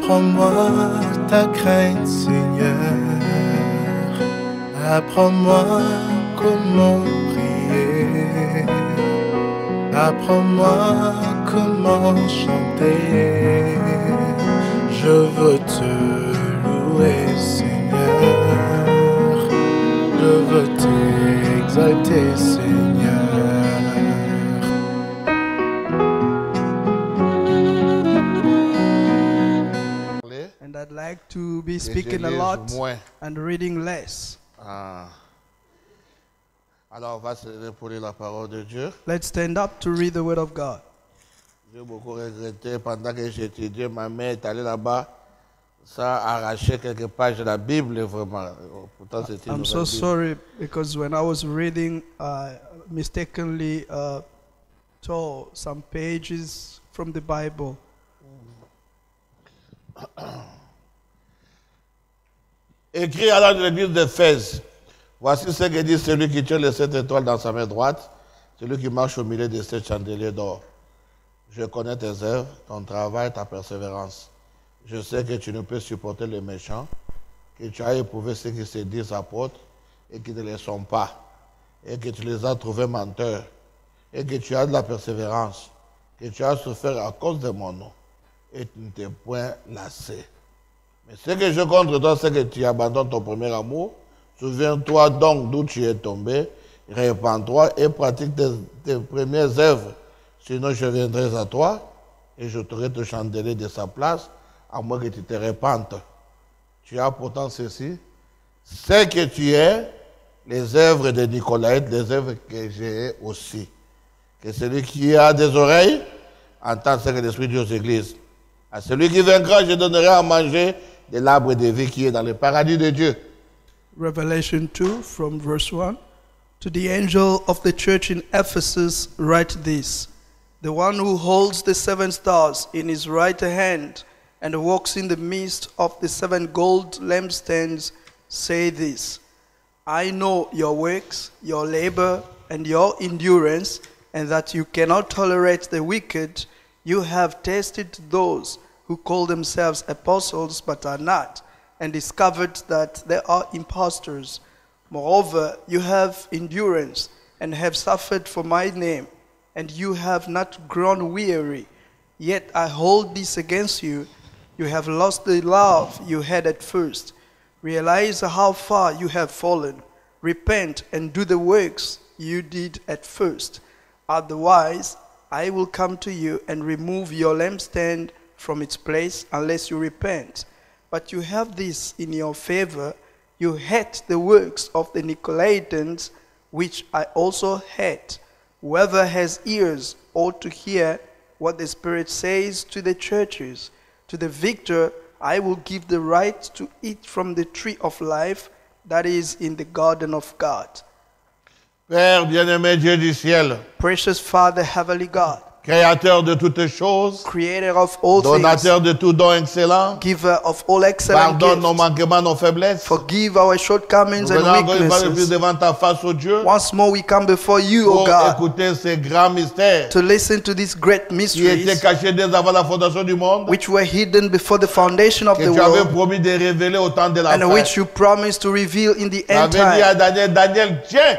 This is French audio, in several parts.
Apprends-moi ta crainte, Seigneur. Apprends-moi comment prier. Apprends-moi comment chanter. Je veux te louer, Seigneur. Je veux t'exalter, Seigneur. And I'd like to be speaking a lot and reading less. Alors, on va se lever pour lire la parole de Dieu. Let's stand up to read the word of God. J'ai beaucoup regretté pendant que j'étudiais, ma mère est allée là-bas, ça a arraché quelques pages de la Bible, vraiment. Pourtant, c'était I'm so sorry because when I was reading, mistakenly tore some pages from the Bible. Écrit alors de l'église d'Éphèse. Voici ce que dit celui qui tient les 7 étoiles dans sa main droite, celui qui marche au milieu des 7 chandeliers d'or. Je connais tes œuvres, ton travail, ta persévérance. Je sais que tu ne peux supporter les méchants, que tu as éprouvé ceux qui se disent apôtres et qui ne le sont pas, et que tu les as trouvés menteurs, et que tu as de la persévérance, que tu as souffert à cause de mon nom, et tu ne t'es point lassé. Mais ce que je contre toi, c'est que tu abandonnes ton premier amour. Souviens-toi donc d'où tu es tombé, répands-toi et pratique tes premières œuvres. Sinon, je viendrai à toi et je t'aurai te chandelier de sa place, à moins que tu te répandes. Tu as pourtant ceci, c'est que tu es les œuvres de Nicolaïte, les œuvres que j'ai aussi. Que celui qui a des oreilles entende ce que l'Esprit dit aux églises. À celui qui vaincra, je donnerai à manger de l'arbre de vie qui est dans le paradis de Dieu. Revelation 2 from verse 1. To the angel of the church in Ephesus write this. The one who holds the 7 stars in his right hand and walks in the midst of the 7 gold lampstands say this. I know your works, your labor, and your endurance, and that you cannot tolerate the wicked. You have tested those who call themselves apostles but are not, and discovered that they are impostors. Moreover, you have endurance and have suffered for my name, and you have not grown weary. Yet I hold this against you. You have lost the love you had at first. Realize how far you have fallen. Repent and do the works you did at first. Otherwise, I will come to you and remove your lampstand from its place unless you repent. But you have this in your favor. You hate the works of the Nicolaitans, which I also hate. Whoever has ears ought to hear what the Spirit says to the churches. To the victor, I will give the right to eat from the tree of life that is in the garden of God. Père bien-aimé Dieu du ciel, Precious Father, Heavenly God, Créateur de toutes choses, Creator of all donateur things, de tout don excellent, Giver of all excellent pardonne nos gifts, manquements, nos faiblesses. forgive our shortcomings Nous and venons encore une fois de plus weaknesses. devant ta face, ô Dieu, Once more we come before you, O pour God, écouter ces grands mystères to listen to these great qui étaient mysteries cachés dès avant la fondation du monde, which were hidden before the foundation of que the tu avais world promis de révéler au temps de la and fin. which you promised to reveal in the Tu end avais dit à time. Daniel, tiens,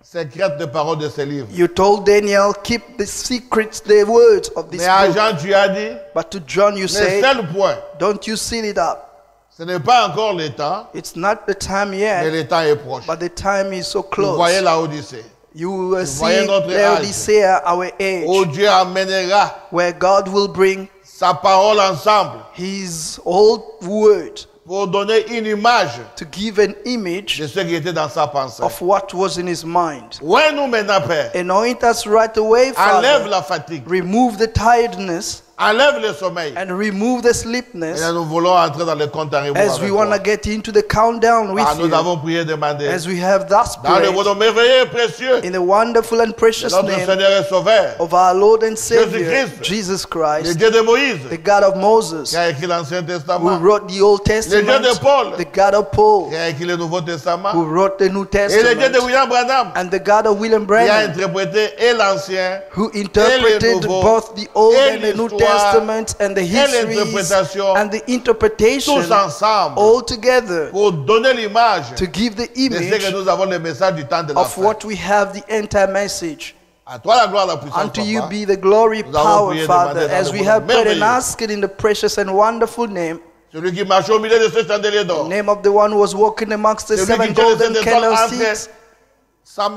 secrète de paroles de ces livres. You told Daniel, keep the secrets, the words of this Mais à book. Jean, tu as dit, But to John you le said, seul point, don't you seal it up. ce n'est pas encore le temps, It's not the time mais yet, le temps est proche. but the time is so Vous voyez close. la Odyssée. You will voyez see notre Laodicea, our Où age, Dieu amènera where God will bring sa parole ensemble His old word pour donner une image to give an image de ce qui était dans sa pensée. of what was in His mind. Ouais, nous maintenant, Père, Anoint us right away, enlève Father. la fatigue, Remove the tiredness enlève le sommeil. and remove the Et sleepiness là, nous voulons entrer dans le compte à rebours as we avec want to toi. get into the countdown with Nous you. avons prié, demandé, As we have thus dans le prayed, nom merveilleux et précieux in the wonderful and de precious notre name Seigneur et Sauveur, of our Lord and Savior, Jésus-Christ, Jesus le Christ, Dieu de Moïse, the God of Moses, qui a écrit l'Ancien who Testament, wrote the Old le Dieu Testament, de Paul, the God of Paul, qui a écrit le Nouveau Testament, who wrote the New et le Dieu de Testament, William Branham, and the God of William qui a Branham, interprété et l'Ancien who interpreted Nouveau both the Old et and the New l'histoire Testament and the histories l'interprétation, and the interpretation tous ensemble, all together pour donner l'image to give the de ce que image nous avons le message du temps de la of fin. what we have, the entire message. À toi la gloire, la puissance, Unto you Papa. be the glory, Nous avons power, prié, Father, demandé dans as le we nom have prayed and merveilleux. asked it in the precious and wonderful name, Celui qui marche au milieu de ce chandelier the d'or. name of the one who was walking amongst the Celui seven qui tient les golden sept étoiles candlesticks,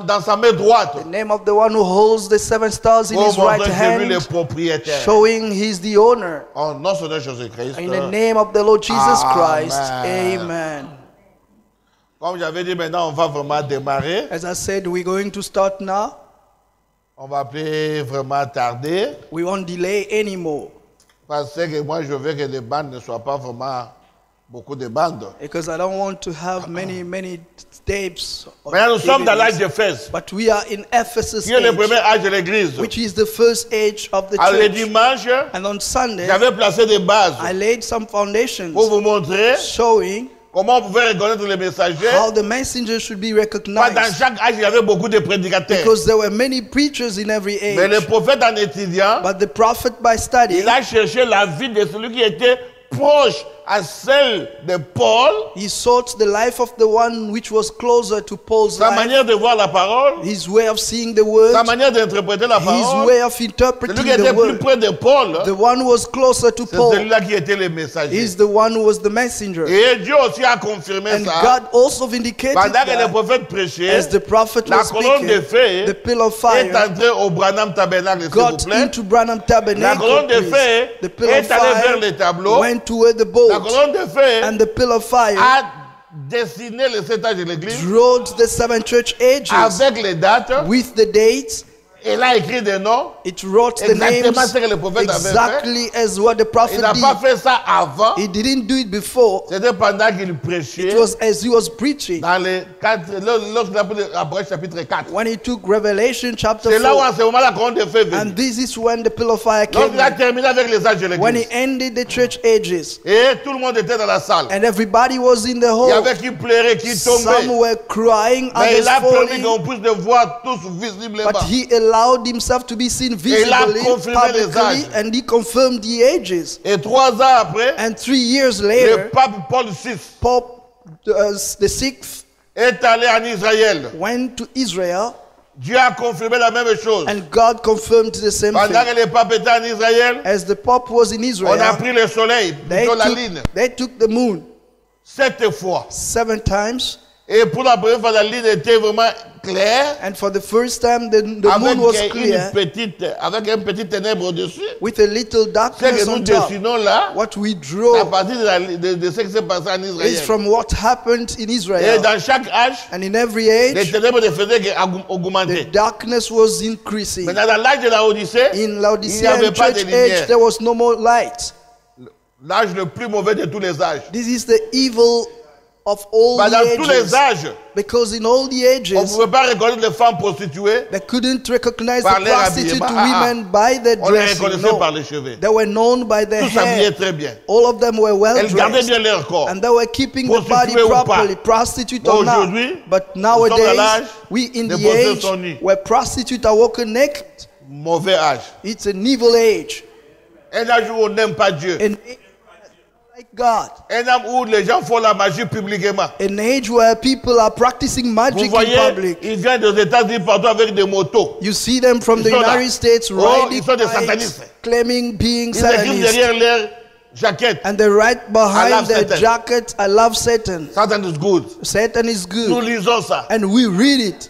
dans sa main droite. the name of the one who holds the seven stars in Pour his right montrer que lui le hand, propriétaire. showing he's the owner. En nom de Jésus-Christ. In the name of the Lord Jesus Christ, Amen. amen. Comme j'avais dit, maintenant on va vraiment démarrer. As I said, we're going to start now. On va plus vraiment tarder. We won't delay anymore Parce que moi je veux que les bandes ne soient pas vraiment beaucoup de bandes. because I don't want to have many tapes. of Maintenant nous sommes dans l'âge DVDs. d'Éphèse, But we are in Ephesus qui est le age, premier âge de l'Église. which is the first age of the Alors le church. dimanche, And on Sunday, j'avais placé des bases I laid some foundations pour vous montrer showing comment on pouvait reconnaître les messagers. how the messenger should be Pas dans recognized. chaque âge, il y avait beaucoup de prédicateurs. Because there were many preachers in every Mais le age. prophète en étudiant, But the prophet, by study, il a cherché la vie de celui qui était proche à celle de Paul, he sought the life of the one which was closer to Paul's sa life, manière de voir la parole, his way of seeing the word, sa manière d'interpréter la his parole. way of Celui interpreting qui était the plus word. près de Paul, The one who was closer to c'est Paul celui-là qui était le messager. is the one who was the messenger. Et Dieu aussi a confirmé And ça. God also vindicated Pendant que le that prophète prêchait, as the prophet la was colonne de speaking, feu the pillar of est fire entrée au Branham Tabernacle, s'il vous got plaît. into Branham La Tabernacle. colonne de please. feu The pillar of est allée vers les fire tableaux. went toward the La boat, colonne de feu and the pillar of fire a dessiné les 7 âges de l'Église wrote the seven church ages avec les dates. with the dates. Elle a écrit des noms. It wrote the Exactement names ce que le prophète avait fait. exactly as what the Il prophet n'a pas did. fait ça avant. He didn't do it before. C'était pendant qu'il prêchait. It was as he was preaching. Dans les 4, lorsqu'il a pris Abraham chapitre 4. When he took Revelation chapter C'est là où 4. en ce moment la colonne de feu est venue. And this is when the pillar of fire came Lorsqu'il a in. terminé avec les âges de When he l'Église. ended the church ages. Et tout le monde était dans la salle. And everybody was in the Il y hall. avait qui pleurait, qui Some tombait. were crying, Mais others il a permis falling. qu'on puisse le voir tous visiblement. But he allowed himself to be seen il a visibly, confirmé les publicly, âges. and he confirmed the ages. Et 3 ans après, And 3 years le later, pape Paul VI Pope the sixth est allé en Israël. went to Israel, Dieu a confirmé la même chose. and God confirmed the same Pendant thing. que le pape était en Israël, As the Pope was in on a Israel, pris le soleil, plutôt la lune, they took the moon 7 fois. 7 times. Et pour la première fois, la ligne était vraiment claire, And for the first time, the avec moon was clear avec un petit ténèbre au-dessus. with a little Ce que darkness nous on top. dessinons là, What we à draw partir de ce qui s'est passé en is Israël. from what happened in Et Israel. dans chaque âge, And in every les age, ténèbres ne faisaient the qu'augmenter. darkness was increasing. Maintenant, dans l'âge de la Odyssée, In il n'y Laodicean avait pas de church lumière. age, there was no more light. L'âge le plus mauvais de tous les âges. This is the evil of all Bah, dans the tous les ages. âges, Because in all the on ne ages, pouvait pas reconnaître les femmes prostituées. they couldn't recognize Par the leur prostitute habillement. women by their On les dressing. reconnaissait par No, les cheveux. they were known by their Tous s'habillaient hair. très bien. All of them were well Elles gardaient dressed. bien leur corps. And they were keeping the body Prostituées ou pas. properly, prostitute Mais or not. aujourd'hui, But nous sommes à nowadays, l'âge we in des the prostituées age sont nues. where prostitutes are walking naked, Mauvais âge. it's an evil age. Un âge où on n'aime pas Dieu. An age like God. Un âge où les gens font la magie publiquement. An age where people are practicing Vous magic in voyez, public. ils viennent des États-Unis partout avec des motos. You see them from the Ils sont là. United States Oh, riding ils sont des bikes, satanistes. claiming being Ils écrivent Satanists. derrière leur jaquette. And they write I love behind their Satan. jacket, I love Satan. Satan is good. Satan is Nous good. lisons ça. And we read it.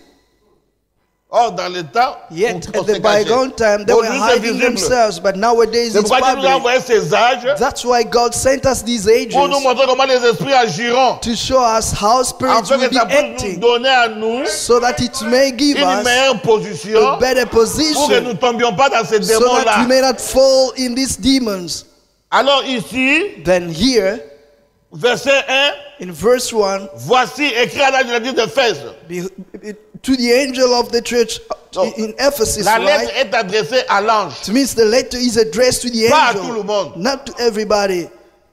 Or, dans le temps, Yet on at the s'est caché. bygone time, they were Aujourd'hui, c'est hiding visible. themselves. But nowadays C'est it's pourquoi Dieu nous a public. envoyé ces âges That's why God sent us these ages pour nous montrer comment les esprits agiront. to show us how spirits Afin will que be ça puisse nous acting, donner à nous so that it may give une us meilleure position a better pour que nous position, ne tombions pas dans ces so that démons-là. we may not fall in these demons. Alors ici, Then here, verset 1, in verse 1, voici écrit à l'âge de l'église d'Éphèse. to the angel of the church So, in Ephesus, La lettre right? est adressée à l'ange. It means the letter is addressed to the Pas à tout le angel, monde. not to everybody.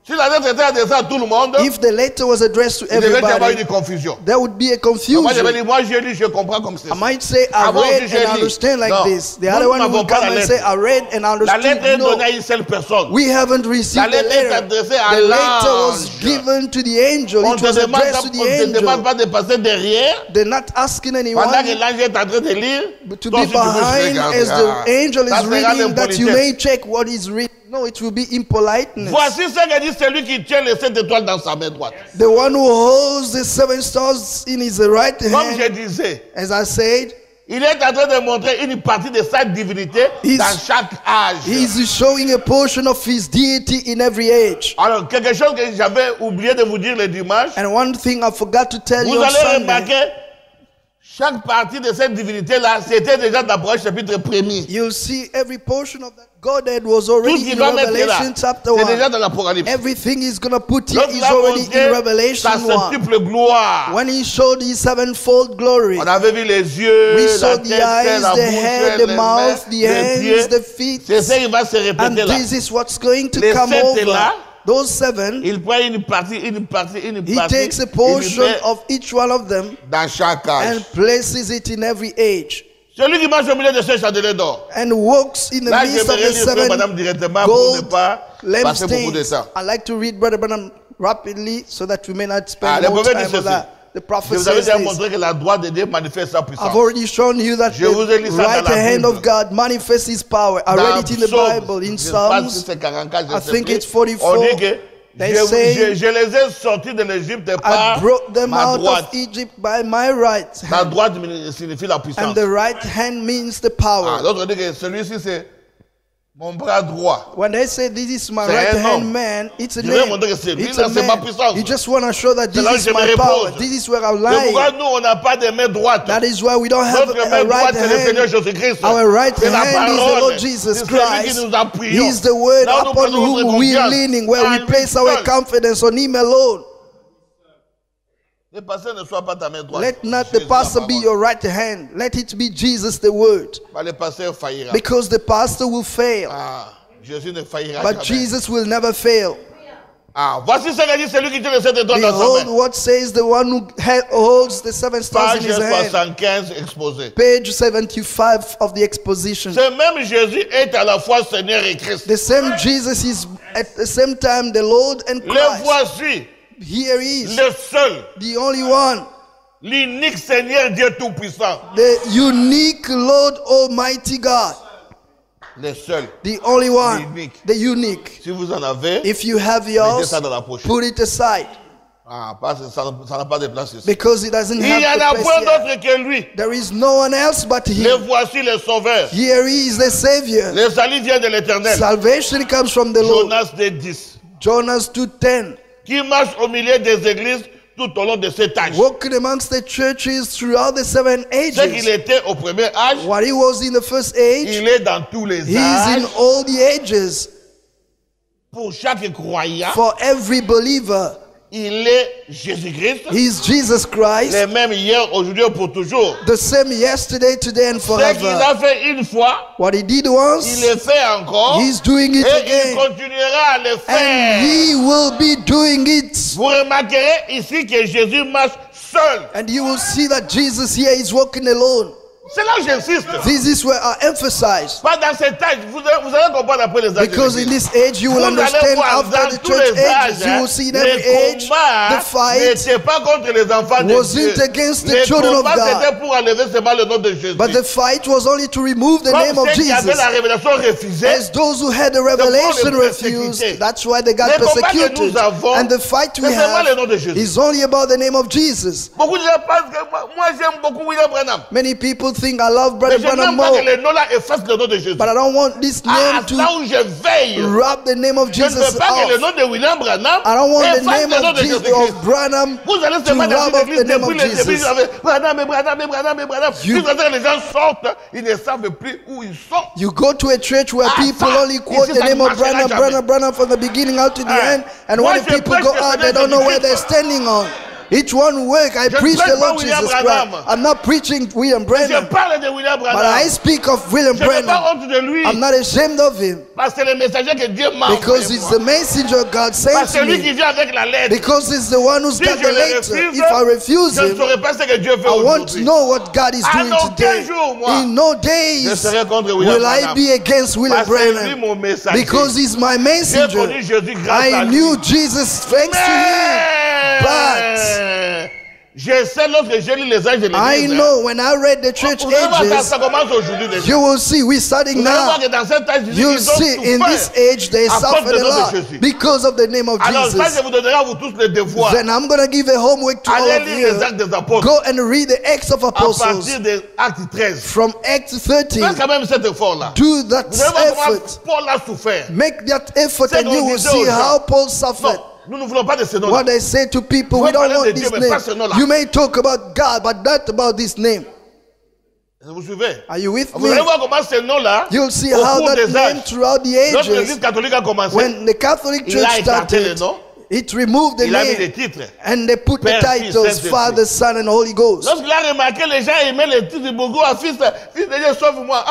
Si la lettre était adressée à tout le monde, If the letter was addressed to il devait y avoir everybody, une confusion. there would be a Moi, je vais confusion. dire, moi, j'ai lu, je comprends comme c'est. I might say, I Avant read que j'ai and lu. understand like Non. this. The Nous other one n'avons will pas come la and say, lettre. I read and La lettre est understood. No, donnée à une seule personne. we haven't received La the lettre est letter. adressée à The letter was l'ange. given to the angel. On It ne was addressed to the te demande angel. pas de passer derrière They're not asking pendant que anyone l'ange est en train de lire. to Toi be aussi, tu peux behind regarder. as the angel Ça is sera reading, that you l'impolitesse. may check what is reading. No, it will be impoliteness. Voici ce que dit celui qui tient les 7 étoiles dans sa main droite. The one who holds the 7 stars in his right Comme je hand, disais, as I said, il est en train de montrer une partie de sa divinité He's- dans chaque âge. he's showing a portion of his deity in every age. Alors, quelque chose que j'avais oublié de vous dire le dimanche, And one thing I forgot to tell vous you on allez Sunday, remarquer, chaque partie de cette divinité-là, c'était déjà dans l'Apocalypse chapitre 1er. you'll see every portion of that Godhead was Tout ce already qui in va mettre là, Revelation chapter c'est déjà 1. dans l'Apocalypse. Everything he's going to put here Lorsqu'il is a already montré in Revelation sa 1. septuple gloire, When he showed his sevenfold glory, on avait vu les yeux, we la saw tête, the eyes, la the bouche, head, les the mains, mouth, the les hands, pieds. the feet. C'est ça qui va se And répéter là. this is what's going to Les come 7 over. là, Those 7, il prend une partie, he partie, takes a il portion met of each one of them dans chaque âge. and places it in every age. Celui qui marche au milieu de ce chandelier d'or. And walks in the Là, je midst of vais the lire Frère 7 Madame directement pour ne gold pas passer beaucoup de lampstands. temps. I like to read Brother Branham rapidly so that we may not Ah, spend le more prophète time dit on ceci. that. The Je prophet vous avais says déjà this. montré que la droite de Dieu manifeste sa puissance. I've already shown you that Je vous ai lu the ça dans right la hand Bible. of God manifests his power. I read it in the Psaume, Bible, in je ne sais pas si Psalms. c'est 44, je I sais think plus. it's 44. On dit que They je say, les ai sortis de l'Égypte I par brought them ma out droite. of Egypt by my right La hand. droite signifie la puissance. And the right hand means the Ah, power. l'autre dit que celui-ci c'est mon bras droit. When they say this is my C'est right un hand homme. man, it's a Je vais name. montrer que c'est lui, It's là, a c'est ma man. puissance. You just want to show that C'est là this que is je me my power. repose. This is where I'm C'est pourquoi lying. nous on n'a pas de main droite. That is why we don't have Notre a main droite right c'est le Seigneur hand. Jésus-Christ. Our right C'est la hand is the parole. Lord Jesus C'est celui qui Christ. nous appuyons. He is the word Là où nous upon prenons notre whom we are confiance. leaning, where En we lui place our seul. confidence on Him alone. Le pasteur ne soit pas ta main droite. Let not Jésus, the pastor la be parole. your right hand. Let it be Jesus the word. Bah, le pasteur faillira. Because the pastor will fail. Ah, Jésus ne faillira But jamais. Jesus will never fail. Ah, voici ce que dit celui qui tient les 7 étoiles dans sa Behold main. what says the one who holds the 7 stars in Page his hand. 75 exposé. Page 75 of the exposition. Ce même Jésus est à la fois Seigneur et Christ. The same Jesus is at the same time the Lord and Le Christ. voici, Here he is, le seul, the only one, l'unique Seigneur Dieu Tout-Puissant. the unique Lord Almighty God, Le seul. the only one, Unique. the unique. Si vous en avez, If you have mettez yours, ça dans la poche. put it aside Ah, parce que ça n'a pas de place ici. because it doesn't Il n'y en have a the point place here. d'autre que lui. There is no one else but Le Him. voici le Sauveur. Here he is, the Savior. Le salut vient de l'Éternel. Salvation comes from the Lord. Jonas 2:10. Jonas 2:10. Qui marche au milieu des églises tout au long de cet âge. Walking amongst the churches throughout the 7 Ce qu'il ages. était au premier âge, What he was in the first age, il est dans tous les he âges. is in all the ages. Pour chaque croyant, For every believer, il est Jésus-Christ. he is Jesus Christ, Les mêmes hier, aujourd'hui et pour toujours. the same yesterday, today, and Ce qu'il forever. a fait une fois, What he did il once, le fait encore. he's doing it Et il again. continuera à le And faire. he will be doing it. Vous remarquerez ici que Jésus marche seul. And you will see that Jesus here is walking alone. C'est là que j'insiste. This is where I emphasize. Pas dans cet âge. Vous allez comprendre après les âges. Because in this age, you will Vous allez understand voir after dans the tous church les âges, ages, you will see in les every age, combats the fight n'étaient pas contre les enfants de wasn't Dieu. against the Les children of combats God. c'était pour enlever seulement le nom de Jésus. But the fight was only to remove the name Comme of ceux qui avaient Jesus. la révélation refusée, As those who had the revelation refused, that's why they got Les combats que persecuted. nous avons, And the fight we c'est seulement le have nom de Jésus. is only about the name of Jesus. beaucoup de gens pensent que moi j'aime beaucoup William Branham. Many people think I love Mais Brother je Branham n'aime pas more, que le nom là efface le nom de Jésus. but I don't want this À name là to où je veille, wrap the name of je ne Jesus veux pas que le off. nom de William Branham I don't want the efface name le nom of de Jesus Jésus-Christ. of Branham Vous allez to seulement dans wrap une up église the name depuis of le début, Jesus. avec Branham. You- Jusqu'à ce que les gens sortent, ils ne savent plus où ils sont. You go to a church where Ah, people ça, only quote ici, the ça name ne of marchera Branham, jamais. Branham from the beginning out to the Ah. end. And Moi, when the je people prêche go le out, they Seigneur don't know where they're Jésus-Christ. standing on. Each one work, I Je preach prêche the pas Lord William Jesus Branham. Christ. I'm not preaching William Je Branham, parle de William but Branham. I speak of William Je n'ai pas Branham. honte de lui. I'm not ashamed of him Parce que c'est le messager que Dieu m'a because envoyé. he's the messenger God sent Parce que to lui qui me. vient avec la lettre. Because he's the one who's Si got je the le letter. refuse, If I refuse je ne him, saurais pas ce que Dieu fait I want to aujourd'hui. know what God is À doing aucun today. jour, moi, In no je days serai contre William will I Branham. be against William Parce que c'est lui Branham mon messager. because he's my J'ai messenger. connu Jésus grâce à I lui. knew Jesus thanks to him. Mais je sais lorsque j'ai lu les âges de I l'église. know when I read the church Vous allez voir, ages, ça commence aujourd'hui déjà. you will see we're starting Vous allez voir now. que dans cet âge, You'll ils ont see in this souffert. age they à cause suffered du a nom de lot Jésus. because of the name of Alors, ça, je Jesus. vous donnerai à vous tous les devoirs. Then I'm going to give a homework to all Allez of lire les actes you. des apôtres. Go and read the Acts of À Apostles partir de Actes 13. from Acts Faites 13. quand même cet effort-là. Do that Vous allez voir comment effort. Paul a souffert. Make that effort C'est and you qu'on will disait see aux gens. how Paul suffered. Non, nous ne voulons pas de ce nom-là. What I say to people, Vous we don't parlez de want Dieu, this mais pas ce name. nom-là. You may talk about God, but not about this name. Vous suivez? Are you with Vous allez me? voir comment ce nom-là, You'll see au how cours that des name âges, throughout the lorsque l'Église ages, catholique a commencé, when the Catholic il a Church écarté les started, noms, it removed the il a mis des name titres. and they put the Père, Fils, titles Saint-Esprit. Father, Son, and Holy Ghost. Lorsqu'il a remarqué les gens aimaient les titres beaucoup à fils de Dieu, sauve-moi.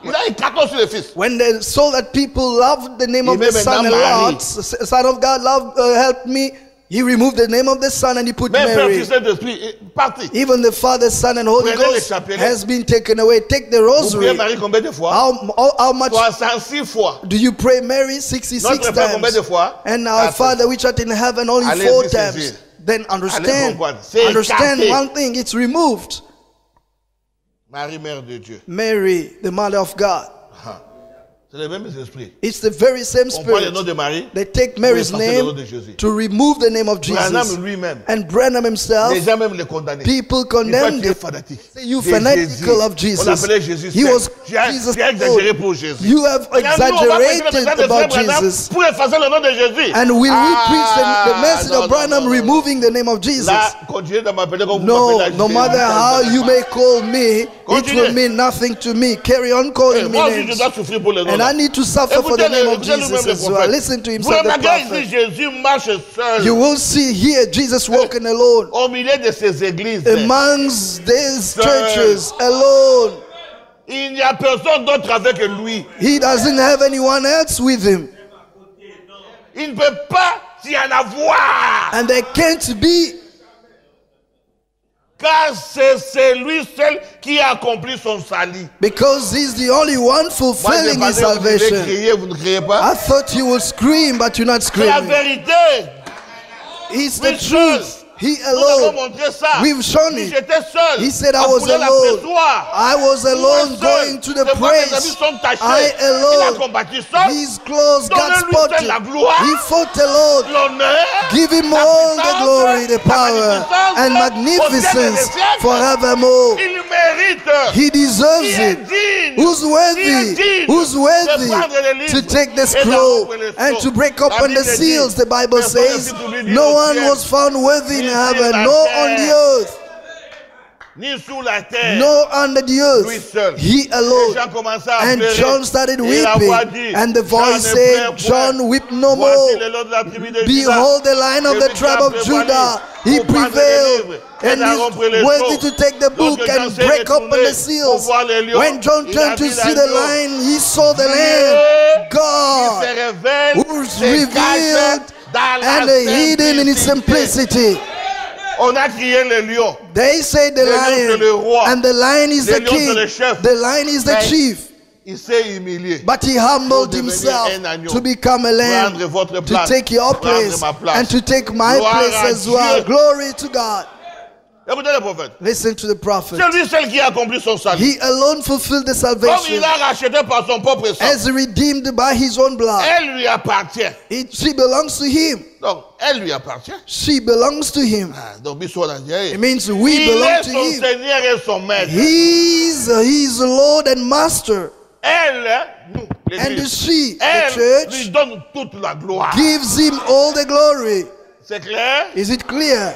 Il a écarté sur le fils. When they saw that people loved the name of the Even Son a Mary. lot, Son of God, help me. He removed the name of the Son and he put Même Père, Mary. Fils, Saint-Esprit, parti. Even the Father, Son, and Holy Prenez le Ghost chapelet. has been taken away. Take the Vous rosary. priez Marie combien de fois? How much 66 fois. do you pray Mary? 66 Notre Père combien de times. fois? And our 4. Father which art in heaven only Allez 4 vous times. saisir. Then understand. comprendre. C'est Understand écarté. one thing, it's removed. Marie, Mère de Dieu. Mary, the mother of God. C'est le même esprit. It's the very same On prend le spirit. nom de Marie. They take Mary's effacer le nom de name Jésus. to remove the name of Branham Jesus. lui-même. And Branham himself, Les gens même le condamnaient. people Il faut condemned que tu es him. fanatique. Say, you De fanatical of On Jesus. appelait Jésus. He was Tu as Jesus. exagéré pour Jésus. You have Regarde, nous, on va prêcher le exaggerated message de about Frère Branham Jesus. pour effacer le nom de Jésus. And will we preach the message non, of Branham non, non. removing the name of Jesus? Là, continuez de m'appeler comme vous No, m'appelez. no matter how you may call me, it Continue. will mean nothing to me. Carry on Eh, calling me moi aussi, je names. dois souffrir pour le nom. And I need to suffer for the name of Écoutez Jesus lui-même le as well. prophète. Listen to Vous himself, the remarquez prophet. ici, Jésus marche seul You will see here Jesus walking alone au milieu de ces églises. amongst these Seul. churches alone. Il n'y a personne d'autre avec lui. He doesn't have anyone else with him. Il ne peut pas s'y en avoir. And there can't be, Car c'est lui seul qui a accompli son salut. because he's the only one Moi, je fulfilling his pensais que vous devez salvation. crier, vous ne criez pas. I thought you would scream, but you're not C'est la screaming. vérité. It's the Oui, truth. He Nous avons alone. montré ça. We've shown Si it. j'étais seul, He said, I à was fouler la alone. pressoir. I was alone going to the Je vois que mes amis praise. sont tachés. I Il a alone. combattu seul. His clothes got Donnez-lui seul spotted. la gloire. He fought alone. L'honneur. Give him la all the puissance, glory, the la power, magnificence, and au ciel et magnificence des siècles. forevermore. Il mérite. He deserves Qui est it. digne. Who's Qui est worthy? digne Who's de worthy prendre les livres to take the et scroll d'ouvrir les and sceaux. to break La open the Bible dit, seals? The Bible personne ne says, fut oublié no au one ciel, was found worthy in ni sur heaven, la no terre, on the earth, ni sous la terre. no under the Lui earth. seul. He Les alone. gens commençaient à And pleurer. John started Et la voix weeping, dit, and the voice Jean ne said, pleure point. John, weep no Voici more. le lot de la tribu de Behold the Lion of the Celui qui tribe a of prévalu Judah. He pour prendre les prevailed livres and et d'en rompre les is worthy sceaux. to take the book Lorsque and Jean s'est break open retourné the seals. pour voir les lions, When John il a turned to vu see the l'agneau. lion, he saw the Dieu Lamb, qui God, se révèle, who's se cache revealed dans la and hidden in its simplicité. simplicity. On a crié le lion. They say the Le lion, c'est le lion, roi. and the lion is Le the lion, c'est le king. chef. The lion is the Mais chief. Il s'est humilié. But he humbled Pour devenir himself un agneau. to become a lamb, Prendre votre to place. take your Prendre place, ma place. and to take my Gloire place à as well. Dieu. Glory to God. Écoutez le prophète. Listen to the prophet. C'est lui seul qui a accompli son salut. He alone fulfilled the Comme salvation il a racheté par son propre sang. as redeemed by his own blood. Elle lui appartient. She belongs to him. Donc, elle lui appartient. She belongs to him. Donc, il soit It means we il belong est to son him. Seigneur et son maître. He's Lord and Master. Elle, nous, And l'Église, she, the elle lui church, donne toute la gloire. gives him all the glory. C'est clair? Is it clear?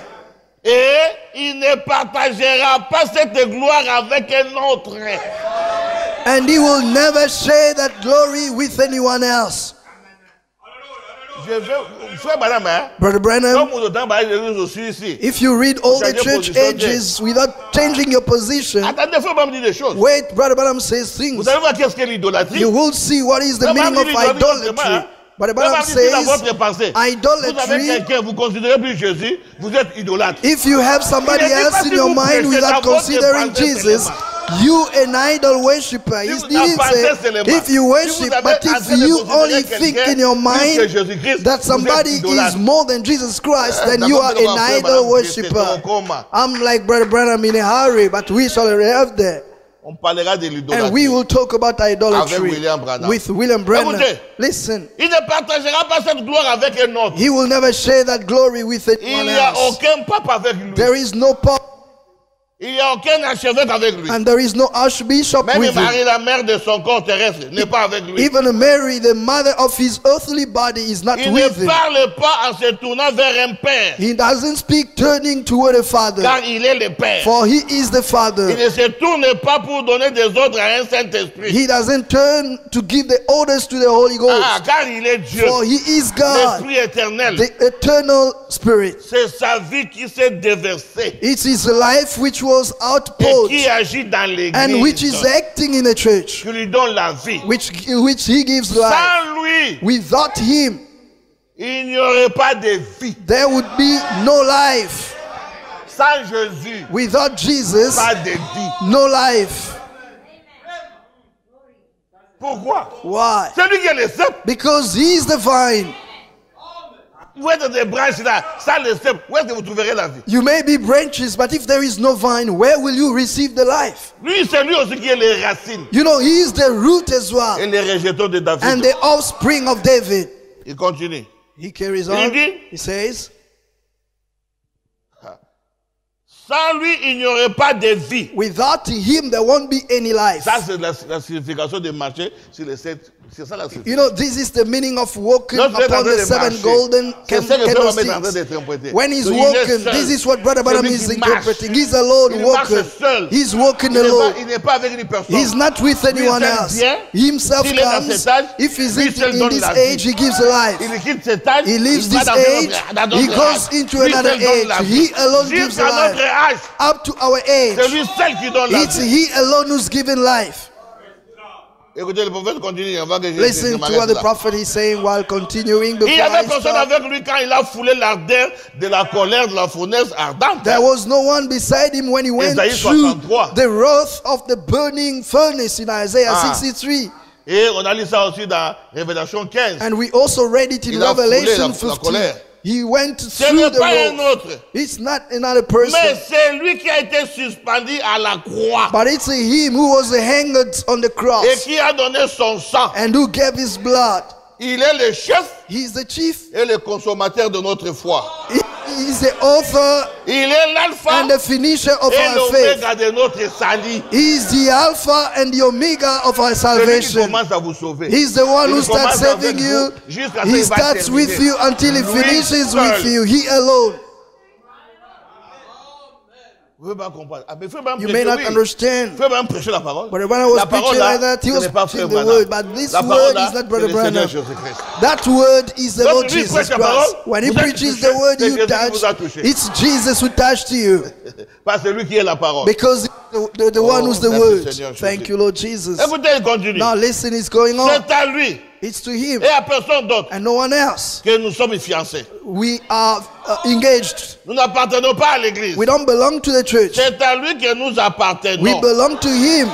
Et il ne partagera pas cette gloire avec un autre. And he will never share that glory with anyone else. Je veux, frère Branham, hein, Brother Branham, comme vous autant parler de l'église aussi ici. if you read all the Changer church position ages without changing your position, Attendez, frère Branham dit des choses. wait, Brother Branham says Vous things. allez voir qu'est-ce qu'est l'idolâtrie. You will see what is the Frère meaning Branham of dit l'idolâtrie, idolatry. Brother Frère Branham Branham dit dans says, votre pensée. Vous avez idolatry, quelqu'un, vous considérez plus Jésus, vous êtes idolâtre. if you have somebody Il est dit else pas in si your vous mind prêchez without dans votre considering pensée Jesus, seulement. you an idol worshipper. He vous didn't pensez say, seulement. if you Si worship, vous avez but if assez de you considérer only quelqu'un think in your plus que mind Jésus-Christ, that vous somebody êtes idolâtre. is more than Jesus Christ, then D'abord, you are nous allons an voir idol Madame worshipper. Christ, comment. I'm like Brother Branham in a hurry, but we shall arrive there. On parlera de And we l'idolâtrie. will talk about idolatry Avec William Branham. with William Branham. Écoutez. Listen, Il ne partagera pas cette gloire avec un autre. he will never share that glory with Il anyone n'y a else. aucun pape avec lui. There is no pope Il n'y a aucun archevêque avec lui. and there is no archbishop Même with him. Marie, la mère de son corps terrestre, n'est pas avec lui. Even Mary, the mother of his earthly body, is not Il ne with him. parle pas en se tournant vers un père, He doesn't speak turning toward a father, car il est le père. for he is the Il father. ne se tourne pas pour donner des ordres à un Saint-Esprit. He doesn't turn to give the orders to the Holy Ah, Ghost, car il est Dieu, for he is God, l'Esprit éternel. the eternal Spirit. C'est sa vie qui s'est déversée It's his life which was et outpoured qui agit dans and which is l'église, acting in the church, qui lui donne la vie. which he gives life. Sans lui, Without him, il n'y aurait pas de vie. there would be no life. Sans Jésus, Without Jesus, pas de vie. no life. Pourquoi? Why? C'est lui qui est le cep. Because he is the vine. Vous êtes des branches là, sans le cep, où est-ce que vous trouverez la vie? You may be branches, but if there is no vine, where will you receive the life? Lui, c'est lui aussi qui est les racines You know, he is the root as well et les rejetons de David. and the offspring of David. Il continue. He carries Il on. dit, He says, sans lui, il n'y aurait pas de vie. without him, there won't be any life. Ça, c'est la signification de marcher sur les sept. C'est ça la signification. You know, this is the meaning of walking Lorsque vous êtes en upon train the de seven marcher, golden c'est ça que Frère Branham est en train candlesticks. d'être interprété. When he's Donc, il est walking, seul. this is what Brother Branham Celui is qui marche. interpreting. He's alone Il marche walking. seul. He's walking Il n'est pas- alone. il n'est pas avec une personne. He's not with anyone seul else. vient. He himself S'il est dans comes. cet âge, If he's lui seul in donne this la vie. age, he gives life. Il quitte cet âge. He leaves il va this dans age. un autre He âge. goes into Lui another seul donne la age. vie. He alone gives Jusqu'à notre life. âge. Up to our C'est age. lui seul qui donne la It's vie. he alone who's given life. Écoutez, le prophète continue avant que je Listen to m'arrête what the là. prophet is saying while continuing Il before y avait I personne stop. avec lui quand il a foulé l'ardeur de la colère de la fournaise ardente. There was no one beside him when he went Ésaïe through 63. the wrath of the burning furnace in Isaiah Ah. 63. Et on a lu ça aussi dans Révélation 15. And we also read it in Il a foulé Revelation la 15. colère. He went Ce through n'est the pas un wrath. autre, It's not another person, mais c'est lui qui a été suspendu à la croix but it's him who was hanged on the cross et qui a donné son sang. and who gave his blood. Il est le chef He's the chief. et le consommateur de notre foi. He is the author Il est l'alpha and the finisher of et our faith. l'oméga de notre salut. He is the Alpha and the Omega of our Celui qui salvation. commence à vous sauver. He's the one Il who starts commence avec saving vous you. jusqu'à ce He qu'il va starts with terminer. you until he Lui finishes seul. with you. He alone. Vous ne pouvez pas comprendre. Ah, mais Frère Branham You prêchait, may not oui. understand. Frère Branham prêchait la parole. But when I was La parole preaching là, like that, he ce was n'est pas preaching Frère the Branham. word. But this La parole word là, is not c'est Brother le Seigneur Branham. Jésus-Christ. That word is the Donc, Lord lui Jesus prêche la Christ. parole, When he vous êtes preaches touché, the word c'est you Jésus qui touch, vous a touché. it's Jesus who touched you. Pas celui qui est la parole. Because the one who's the merci word. Seigneur Jésus. Thank you, Lord Jesus. Écoutez, il continue. Now listen, it's going on. C'est à lui It's to him et à personne d'autre and no one else. que nous sommes fiancés. We are engaged. Nous n'appartenons pas à l'église. We don't belong to the church. C'est à lui que nous We appartenons. belong to him.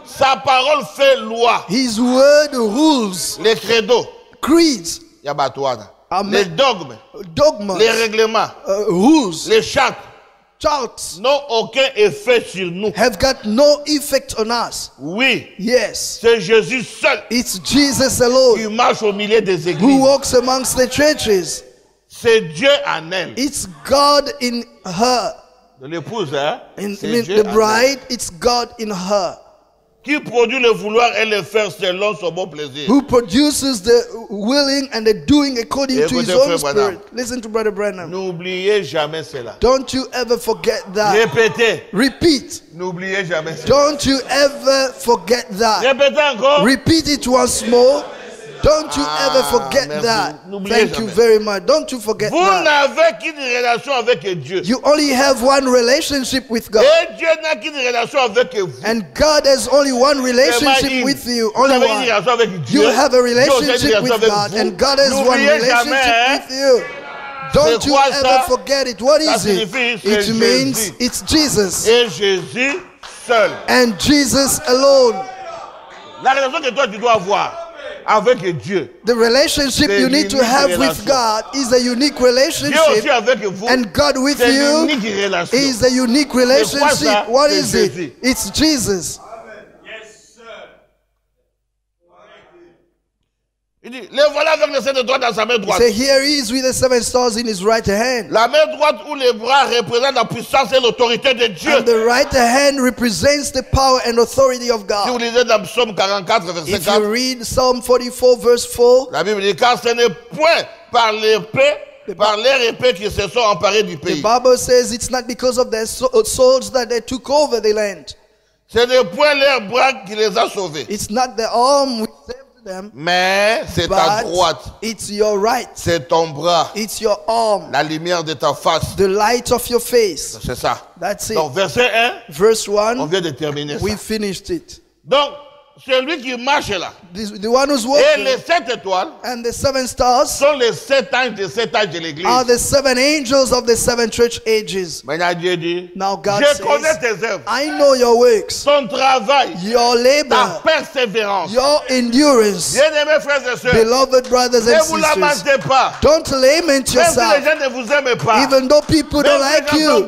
Sa parole fait loi. His word rules. Les credos, Creeds, Yabatouana. Amen. Les dogmes, dogmas, les règlements, rules, les chartes charts n'ont aucun effet sur nous. have got no effect on us. Oui, Yes, c'est Jésus seul it's Jesus qui alone marche au milieu des who églises. walks amongst the churches. C'est Dieu en elle. It's God in her. De l'épouse, hein? In C'est Dieu the en elle. bride, it's God in her. Qui produit le vouloir et le faire selon son bon plaisir. Who produces the willing and the doing according to his Écoutez, own frère Branham. spirit. Listen to Brother Branham. N'oubliez jamais cela. Don't you ever forget that. Répétez. Repeat. N'oubliez jamais cela. Don't you ever forget that. Répétez encore. Repeat it once more. Don't you ever forget merci. that. N'oubliez Thank you jamais. very much. Don't you forget Vous that. n'avez qu'une relation avec Dieu. You only have one relationship with God. Et Dieu n'a qu'une relation avec vous. And God has only one relationship with you. Vous Only avez une one. relation avec Dieu. You have a Dieu aussi a une relationship relation with avec God. vous. And God has one N'oubliez relationship jamais, hein. with you. Don't C'est you quoi ever ça? forget it. What Ça is it? signifie, c'est It means Jésus. it's Jesus. Et Jésus seul. And Jesus alone. La relation que toi tu dois avoir avec Dieu. The relationship C'est you need to l'unique have with relation. God is a unique Dieu aussi relationship. avec vous. And God with C'est you l'unique relation. is a unique quoi relationship. ça? What C'est is Jésus. it? It's Jesus. Il dit, le voilà avec les 7 étoiles dans sa main droite. So here he is with the 7 stars in his right hand. La main droite où les bras représentent la puissance et l'autorité de Dieu. And the right hand represents the power and authority of Si vous God. lisez dans Psaume 44, verset If 4, you read Psalm 44 verse 4, la Bible dit, car ce n'est point par l'épée, par leur épée qu'ils se sont emparés du the pays. Bible says it's not because of their swords that they took over the land. Ce n'est point leur bras qui les a sauvés. It's not the arm which saved them, Mais c'est ta but droite, it's your right. c'est ton bras, It's your arm, la lumière de ta face. the light of your face. C'est ça. That's it. Donc, verset 1, Verse on 1, vient de terminer ça. we finished it. Donc, celui qui marche là, The one who's et walking les 7 étoiles and the 7 stars sont les 7 anges des 7 âges de l'église. are the 7 angels of the 7 church ages. Maintenant, Dieu dit, Now God je says, connais tes œuvres, I know your works, ton travail, your ta labor, persévérance. your endurance. Bien-aimés frères et sœurs, Beloved brothers ne and vous sisters, lamentez pas. don't lament Même si les yourself. gens ne vous aiment pas, Even though people don't like you,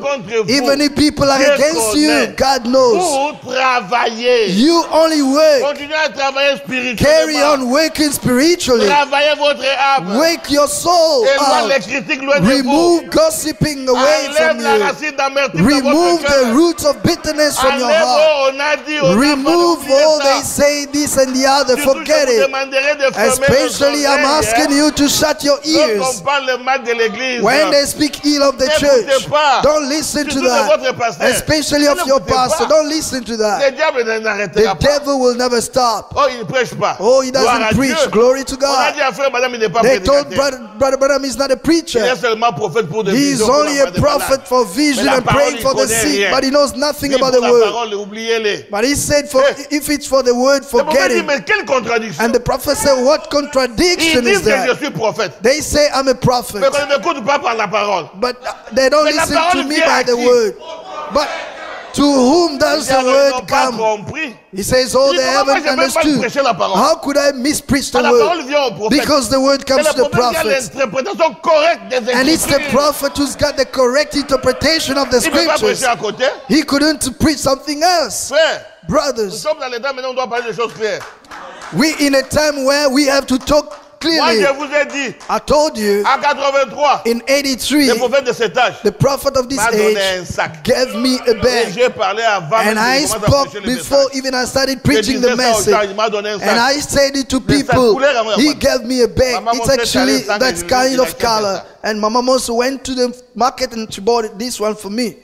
even if people are against you, God knows. vous travaillez. You only work. Continuez à travailler Carry spirituellement. on working spiritually. Travaillez votre âme. Wake your soul Éloigne les out. critiques loin de vous. Remove gossiping away Enlève from la you. racine d'amertume de Remove votre the cœur. roots of bitterness from your Enlève, heart. oh, on a dit, on a Remove pas all oublié they ça. say this and the other. Surtout, Forget je vous it. demanderai de fermer Especially vos I'm oreilles, asking hein. you to shut your Lorsqu'on ears. parle le mal de l'église, When they speak ill of the n'écoutez church, pas. don't listen to Surtout de that. votre pasteur. Especially of your N'écoutez pastor, pas. don't listen to Le that. diable The n'arrêtera pas. devil will never stop. Oh, il ne prêche pas. Oh, he Gloire à doesn't preach. Dieu. Glory to On a God. dit à frère, madame, il n'est pas They told prédicateur. Brother Branham is not a Il preacher. est seulement prophète pour des He is visions, pour only a l'enfant des malades. prophet for vision Mais la and parole, praying il for the connaît sick, rien. but he knows nothing Vive about pour the la word. parole, oubliez-les. But he said, if it's for the word, Le prophète forget dit, it. mais quelle contradiction. And the prophet said, what Ils contradiction disent is que je that? suis prophète. They say I'm a prophet, Mais qu'on ne m'écoute pas par la parole. but they don't Mais la listen parole to me vient à by the qui? word. But to whom does Ils the n'ont word pas come? compris. He says, oh, Il they dit, comment moi, haven't je ne peux pas understood. prêcher la parole. How could I mispreach the La parole word? vient au prophète. Because the word C'est comes le to the prophète qui a prophets. l'interprétation correcte des And it's the Écritures. prophet who's got the correct interpretation of the Il ne peut pas scriptures. prêcher à côté. He couldn't preach something else. Frère, nous Brothers, sommes dans l'état maintenant, on doit parler des choses claires. we in a time where we have to talk Moi, clearly. je vous ai dit, I told you en 83, in 83, le prophète de cet âge the prophet of this m'a donné age un sac. gave me a Et bag. j'ai parlé avant même And I de commencer à spoke prêcher le before message. even I started Je preaching disais the ça aux gens, message. il m'a donné un And sac. I said it to Le sac people. coulait, maman, He maman. gave me a bag. Maman It's montrait actually ça, that je lui kind ai dit, of color. ça. And my mom also went to the market and she bought this one for me.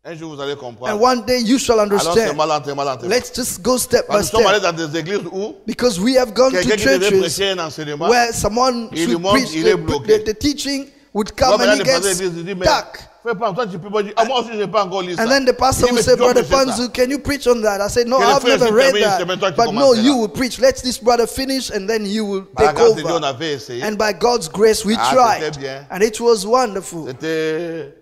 Un jour, vous allez And comprendre. one day you shall Alors, c'est understand. lentement. Let's just go step by Nous sommes allés step. dans des églises où Because we have gone quelqu'un to qui devait churches prêcher un enseignement, where someone Il lui should montre, preach il est bloqué. the teaching would Moi, come maintenant, and he le pasteur gets il dit, mais stuck. fais pas, toi tu peux pas dire, ah, moi aussi je n'ai pas encore lu ça. And then the pastor Il dit, will mais say, tu dois Brother prêcher ça. Panzu, can you preach on that? I said, no, Que le I've frère never s'il read termine, that. c'est maintenant que tu But no, commenceras. you will preach. Let this brother finish and then you will Par la take grâce de Dieu, on over. avait essayé. And by God's grace, we Ah, tried. c'était bien. And it was wonderful. C'était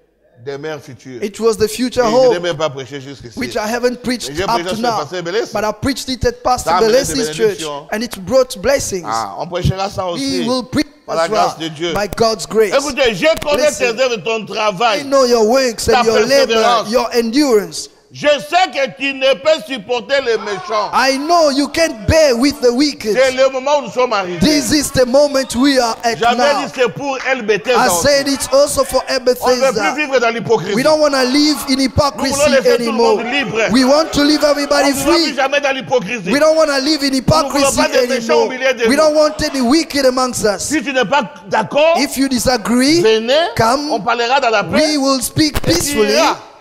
des mères futures. It was the future Et je n'ai hope, même pas prêché jusqu'ici. which I haven't preached Et j'ai up prêché to sur now. Pasteur Belès. But I preached it at Pastor Ça a amené des Belesi's church. bénédictions. And it brought blessings. Ah, on prêchera ça He aussi. will preach Par la as grâce well de Dieu. by God's grace. Écoutez, je connais tes Listen. œuvres et ton I travail. know your works Ta and your labor, persévérance. your endurance. Je sais que tu ne peux supporter les méchants. I know you can't bear with the wicked. C'est le moment où nous sommes arrivés. This is the moment we are at J'avais now. dit c'est pour El I Bethesda. said it's also for On ne veut plus Bethesda. vivre dans l'hypocrisie. We don't want to live in Nous hypocrisy voulons laisser tout le anymore. monde libre. We want to leave On everybody ne voudra plus free. jamais dans l'hypocrisie. We don't want to live in hypocrisy pas des méchants au anymore. milieu de We nous. don't want any wicked amongst us. Si tu n'es pas d'accord, If you disagree, venez, come, on parlera dans la paix. we will speak peacefully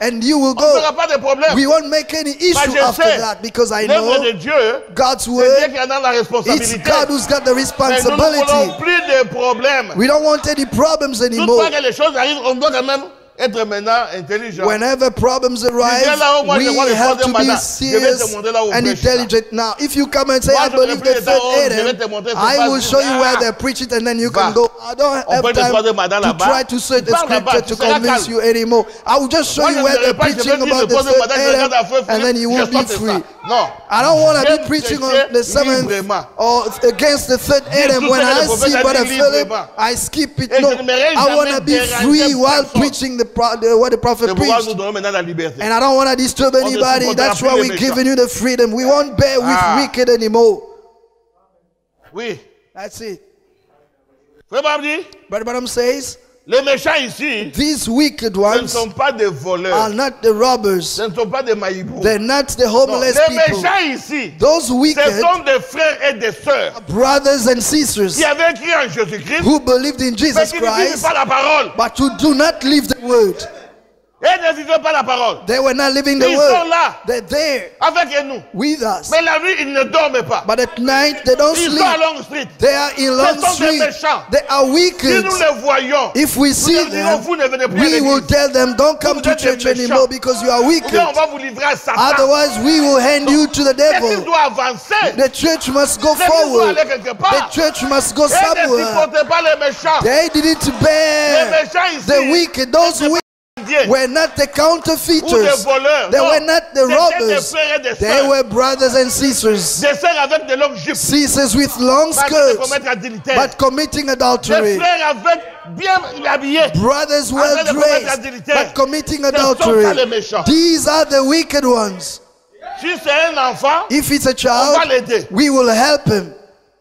and you will On ne fera go. pas de problème. We won't make any issue But je after sais, that because I l'œuvre de know Dieu, God's c'est Dieu word. qui en a la It's responsabilité. God who's got the Mais nous ne voulons responsibility. plus de problèmes. We don't want any problems Toute anymore. fois que les choses arrivent, on doit quand même être maintenant intelligent. Whenever problems arrive, we have to be serious and intelligent. Now, if you come and say, I believe the third Adam, I will show you where they preach it and then you can go. I don't have time to try to search the scripture to convince you anymore. I will just show you where they're preaching about the third Adam and then you will be free. Non. I don't want to be preaching on the seventh or against the third Adam. When I see Brother Philip, I skip it. No, I want to be free while preaching what the prophet C'est pourquoi preached. nous donnons maintenant la liberté. And I don't want to disturb anybody. That's why we're giving you the freedom. We won't bear with wicked anymore. Oui. That's it. Frère Babdi, Brother Branham says, les méchants ici, these wicked ce ne ones sont pas des are voleurs. not the robbers. Ce ne sont pas des maïbous. They're not the Non, homeless les people. méchants ici, Those ce wicked sont des frères et des sœurs brothers and sisters qui avaient cru en Jésus-Christ, who believed in mais Jesus qui ne vivent Christ, pas la parole. but who do not live the word. Et ne vivent pas la parole. They were not living the Ils word. sont là They're there avec nous. with us. Mais la nuit, ils ne dorment pas. But at night, they don't Ils sleep. sont à Long Street. They are in Long Ce sont des Street. méchants. They are Si wicked. nous les voyons, If we nous see leur dirons, them, vous ne venez plus à we will l'église. tell them, don't come Vous to êtes des church méchants. anymore because you are Ou wicked. bien on va vous livrer à Satan. Otherwise, we will hand you to the L'Église devil. doit avancer. The church must go L'Église doit forward. aller quelque The part. church must go Et ne somewhere. supportez pas les méchants. They didn't Les bear méchants ici, the wicked. Those wicked Dieu, were not the ou des counterfeiters. voleurs. They Non. were not the C'étaient des robbers. frères et des They sœurs. were brothers and sisters. Des sœurs avec de longues jupes. Sisters with long Pas de skirts, commettre adultère. but committing Des adultery. frères avec bien habillés. Brothers Afin well de commettre dressed, adultère. but committing Ce sont ça les adultery. méchants. These are the wicked ones. Si c'est un enfant, If it's a on va child, l'aider. we will help him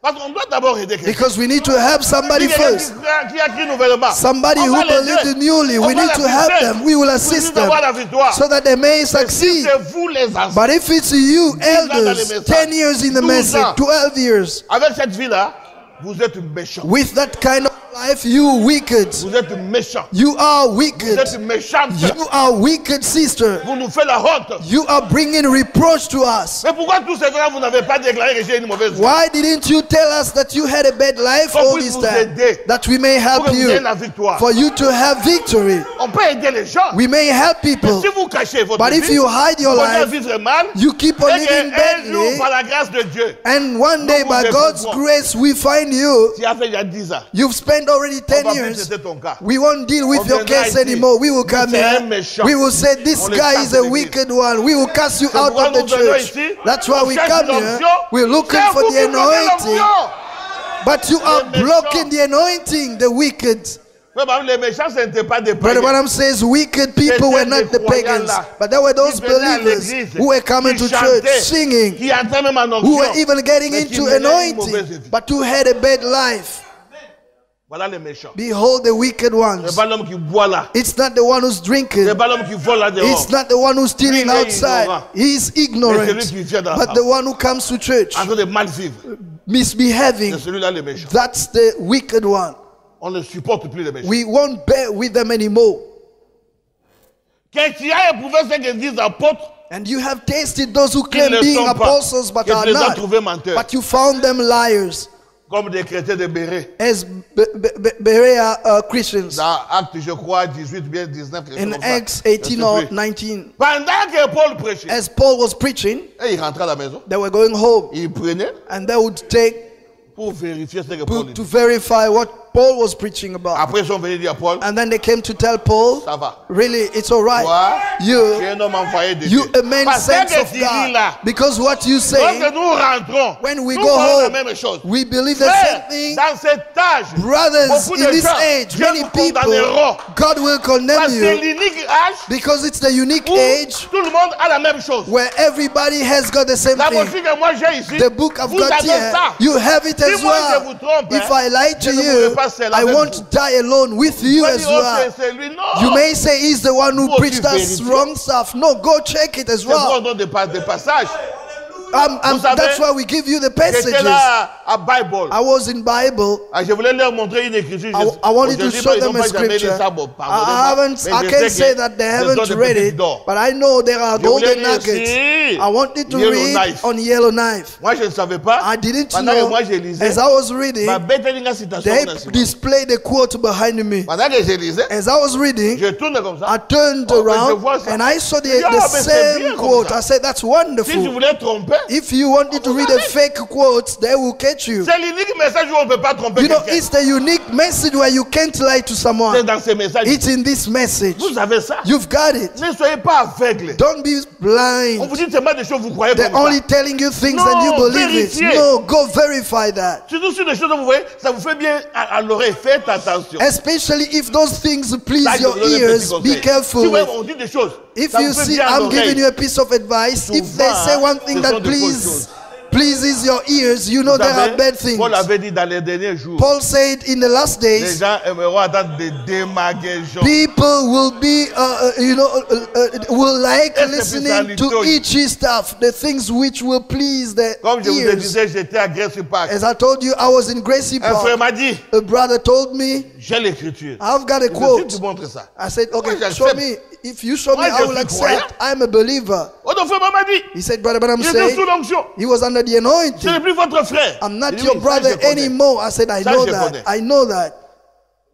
Parce qu'on doit d'abord aider quelqu'un. because we need to help somebody first. Qui a écrit nouvellement. Somebody On who va l'aider. believed newly, On we va need to help l'assister. them. We will Pour assist lui d'avoir them la victoire. so that they may Si succeed. c'est vous les anciens, But if it's you, dans les elders, messages, 10 years in the 12 message, ans. 12 years, avec cette vie-là, vous êtes méchant. with that kind of life, you wicked. Vous êtes méchant. You are Vous wicked. êtes méchante. You are wicked, sister. Vous nous faites la honte. You are bringing reproach to us. Mais pourquoi tous ces temps vous n'avez pas déclaré que j'ai une mauvaise vie? Why didn't you tell us that you had a bad life all this time? That we may Pour help que vous ayez you, la victoire. for you to have victory. On peut aider les gens. We may help Mais people, si vous cachez votre but if vie, you hide your vous allez life, vivre mal. you keep on Et living qu'un jour, badly, par la grâce de Dieu, and one day, by vous God's découvrons. grace, we find you. tu as fait il y a 10 ans, You've spent already on 10 va plus years. traiter ton cas. We won't deal with On your viendra case ici. anymore. We will come C'est un here. méchant. We will say, this On le guy chasse is de a l'église. wicked one. We will cast you C'est out pourquoi of the nous venons church. ici. That's why On we cherche come here. l'onction. We're looking C'est for vous the qui bloquez anointing. l'onction. But you are Les méchants. blocking the anointing, the wicked. Mais bah, les méchants, ce n'étaient pas des Brother païens. Branham says wicked people were not the pagans, but there were those Qui venaient à believers l'église, who were coming qui to church chantaient, singing, qui entraient même en who were onction. even getting mais qui into menaient une mauvaise anointing, vie. but who had a bad life. Voilà les méchants. Behold the wicked C'est ones. pas l'homme qui boit là. It's not the one who's drinking. C'est pas l'homme qui vole là dehors. It's not the one who's stealing Lui, il est outside. ignorant. He's Mais ignorant. celui qui vient dans But the one who comes to church, en train de mal vivre. misbehaving, C'est celui-là les méchants. that's the wicked one. On ne supporte plus les méchants. We won't bear with them anymore. Quand tu as éprouvé ce que disent les apôtres, And you have tasted those who ils claim ne being sont pas. apostles but Que are tu les as not. trouvés menteurs. But you found them liars Comme des chrétiens de Béret. as Berea Christians. Dans Actes, je crois, 18 bien 19. quelque chose In comme ça. Acts Je 18 sais or plus. 19, Pendant que Paul prêchait, as Paul was preaching, et il rentrait à la maison, they were going home il prenait and they would take pour vérifier ce que Paul to dit. verify what Paul was preaching about. Après, ils sont venus dire à Paul, And then they came to tell Paul, ça va. really, it's all right. Toi, tu You, es un homme envoyé de you Dieu. a man Parce sent que of tu dis là, God. Because what you say, lorsque nous rentrons, when we nous go faisons la home, même chose. we believe the Frère, same thing. dans cet âge, Brothers, beaucoup in de this gens, age, Dieu many nous people, condamneront. God will condemn Parce que c'est you l'unique âge because it's the unique où age tout le monde a la même chose. where everybody has got the same La thing. voiture que moi j'ai ici, The book I've vous got avez here, ça. you have it Si as moi je vous well. trompe, If I lie to je ne you, mourrai pas seul I avec won't vous. die alone with you Vous as allez dire, oh, well. c'est lui. Non. You may say he's the one who Faut preached tu us vérifier. wrong stuff. No, go check it as C'est pour well. on donne des passages. Vous savez, that's why we give you the j'étais passages. là à Bible. I was in Bible. Ah, je voulais leur montrer une écriture. I wanted to Aujourd'hui, show ils them n'ont a pas jamais lu scripture. ça, bon, I pardonnez-moi. Mais can't je sais say que that they ce sont haven't des read pépites it, d'or. but I know there are Je voulais golden lire nuggets. ici, I wanted to Yellow read Knife. on Yellowknife. Moi, je ne savais pas. I didn't Pendant que know. moi, je lisais. As I was reading, Ma bête est une citation. they Nancy. displayed a quote behind me. Pendant que je lisais, As I was reading, je tourne comme ça. I turned Oh, mais je around vois ça. and I saw the Yeah, mais c'est same bien comme quote. ça. I said, that's Si tu wonderful. voulais tromper, If you wanted to read a fake quote, they will catch you. c'est l'unique message où on ne peut pas tromper You know, quelqu'un. it's the unique message where you can't lie to C'est someone. dans ces messages. It's in this message. Vous avez ça. You've got it. Ne soyez pas aveugles. Don't be On blind. vous dit tellement des choses, vous croyez They're comme only ça. telling you things No, and you believe it. vérifiez. No, go verify that. Surtout sur des choses que vous voyez, ça vous fait bien à l'oreille. Faites attention. Especially if those things please Ça, je your vous donne un petit ears, conseil. be careful Si with. on dit des choses, If ça you vous fait see, bien à I'm giving l'oreille. you a piece of advice. If they say one thing ce sont that de fausses choses. pleases your ears, you know Vous there are savez, bad things. Paul avait dit dans les derniers jours, Paul said in the last les days, gens aimeront attendre des démagogies. people will be, will like Est-ce que listening to spiritualité? itchy stuff, the things which will please their Comme je vous ai ears. disais, j'étais à Gracie Park. As I told you, I was in Gracie Un frère Park. m'a dit, A brother told me, j'ai l'écriture. I've got a Il me dit, quote. tu montres ça. I said, Moi, okay, j'accepte. show me. If you show me, Moi, I je will suis croyant. accept. I'm a believer. Autre frère m'a dit, He said, Brother Branham il était sous said, l'onction. he was under the Ce anointing. n'est plus votre frère. I'm Il not dit, your oui, ça, brother je connais. anymore. I said, I Ça, know je that. connais. I know that.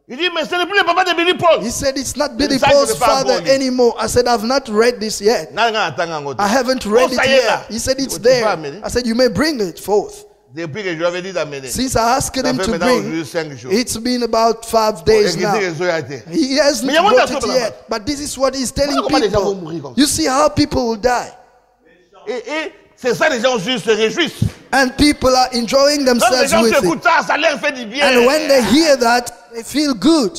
Il dit, mais ce n'est plus le papa de Billy Paul. He said, it's not Billy ça, je Paul's l'ai pas father encore lu. anymore. I said, I've not read this yet. I haven't read Oh, it ça y est, là. yet. He said, it's Tu peux there. amener. I said, you may bring it forth. Depuis que je lui avais dit d'amener. Since I asked Ça him fait to maintenant bring, aujourd'hui 5 jours. it's been about 5 days Église now. réseau a été. He hasn't Mais il y a moins brought it d'entre eux, yet. But this is what he's telling Comment les gens vont people. mourir comme ça? You see how people will die. Et c'est ça, les gens aussi se réjouissent. And people are enjoying Quand les themselves gens with it. écoutent ça, ça leur fait du bien. And when they hear that, they feel good.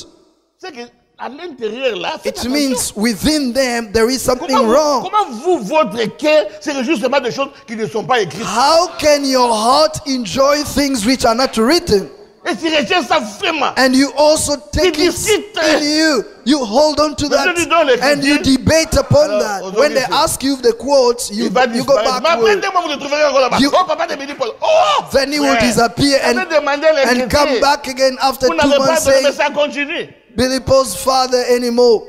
C'est qu'à l'intérieur, là, faites It attention. means within them there is something wrong. Comment vous, votre cœur, se réjouit seulement des choses qui ne sont pas écrites? How can your heart enjoy things which are not written? Et tu retiens ça vraiment. And you also take it discute. in you. You hold on to that Maintenant, dis donc l'écriture. and you debate upon Alors, that. aujourd'hui, When they c'est- ask you the quotes, you Il va go disparaître. Mais backward. après, vous le trouverez encore là-bas. You- Oh, papa de Billy Paul. Oh! Then he will Ouais. disappear Allez demander and l'écriture. come back again after Vous 2 n'avez pas months de mais saying, ça continue. Billy Paul's father anymore.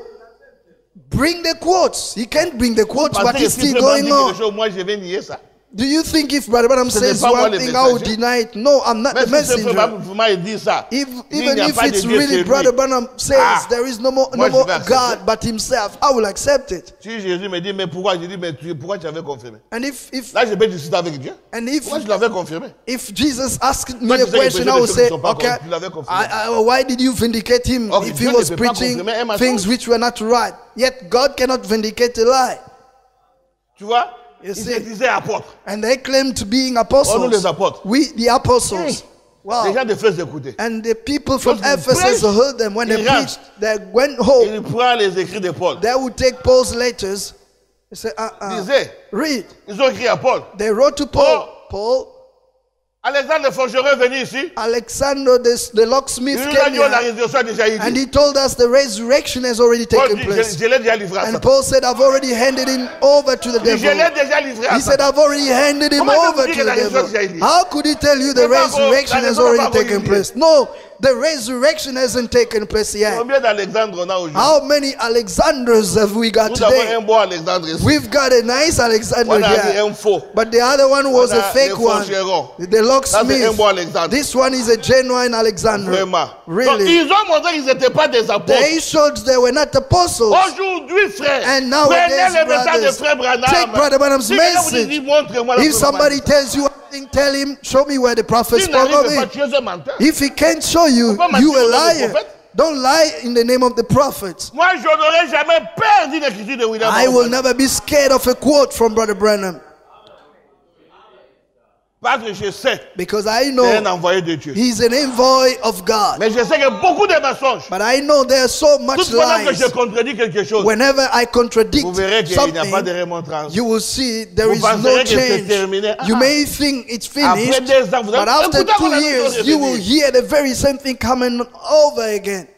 Bring the quotes. He can't bring the quotes, Parce but que it's si still Frère Branham going dit quelque on. chose, moi je vais nier ça. Do you think if Brother Branham Ce n'est says pas moi one le thing, I will messager. deny it? No, I'm not Mais the si c'est Frère messenger. Branham dit ça, Even il n'y a if pas de it's Dieu, c'est really lui. Brother Branham says Ah. there is no more Moi, je vais God accepter. but himself, I will accept it. Si Jésus me dit, mais pourquoi? Je dis, mais pourquoi tu avais confirmé? And if Là, je vais discuter avec Dieu. and if Pourquoi je l'avais confirmé? Jesus asked me Toi, tu a sais que question, les I will choses say, ne sont pas okay, correctes. Tu l'avais confirmé. why did you vindicate him Okay, if he Dieu ne was peut pas preaching confirmer un mensonge. things which were not right? Yet God cannot vindicate a lie. Tu vois? You Il see? se disait apôtre. And they claim to being Oh, nous apostles. les apôtres. We, the apostles. Les Wow. gens te font écouter. And the people from Lorsqu'ils Ephesus prêchent, heard them when they ils rentrent. preached. They went home. Il prend les écrits de Paul. They would take Paul's letters. They say, Il disait, read. ils ont écrit à Paul. They wrote to Paul. Oh. Paul, Alexandre le forgeron est venu ici. Alexander the locksmith Il nous a came dit, oh, la here, résurrection a déjà eu and lieu. he told us the resurrection has already Paul taken dit, place. je l'ai déjà livré à And Satan. Paul said, I've already handed him over to the Je l'ai devil. déjà livré à He said, Satan. I've already handed him Comment tu over dis to que the la résurrection a eu devil. lieu? How could he tell you the Mais pas encore, resurrection la has résurrection n'a already pas encore taken eu lieu. place? No, the resurrection hasn't taken place yet. Combien d'Alexandre on a aujourd'hui? How many Alexanders have we got Nous avons today? un bon Alexandre ici. We've got a nice Alexander On a here. un faux. But the other one was On a a fake le one. forgeron. The Ça, c'est un locksmith. bon Alexandre. This one is a genuine Alexander. Vraiment. Donc, Really. ils ont montré qu'ils n'étaient pas des apôtres. They showed they were not apostles. Aujourd'hui, frère, And prenez nowadays, le message de brothers, frère Branham. take Brother Branham's Si quelqu'un vous dit, message. montre-moi la If preuve. somebody tells you one thing, tell him, show me where the prophet S'il spoke of n'arrive pas, it. tu es un menteur. If he can't show you, Faut pas you mentir a au nom du liar. prophète. Don't lie in the name of the prophet. Moi, je n'aurais jamais peur d'une écriture de William I will Branham. never be scared of a quote from Brother Branham Parce que je sais because I c'est un know envoyé de Dieu. he's an envoy of God. Mais je sais que beaucoup de mensonges. But I know there are so much Tout pendant que lies. je contredis quelque chose, Whenever I contradict vous verrez qu'il n'y a pas de something, remontrance. you will see there Vous is no penserez que c'est change. terminé. You may think it's Après finished, 2 ans, vous but allez after écoutez, 2 on a years, toujours you will revenu. hear the very same thing coming over again.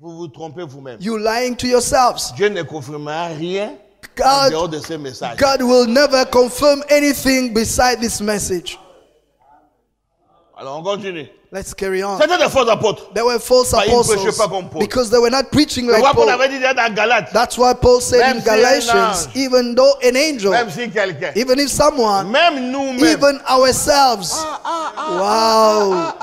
Vous vous trompez vous-même. You lying to yourselves. Dieu ne confirmera rien en dehors de ces messages. God will never confirm anything beside this message. Alors on continue. Let's carry on. C'était des faux apôtres. There were false Bah, ils ne prêchaient apostles pas comme Paul. because they were not preaching Tu like vois qu'on Paul. avait dit dans Galates, That's why Paul said Même in si un Galatians, ange, even though an angel, même si quelqu'un, even if someone, même nous-mêmes, even ourselves, wow,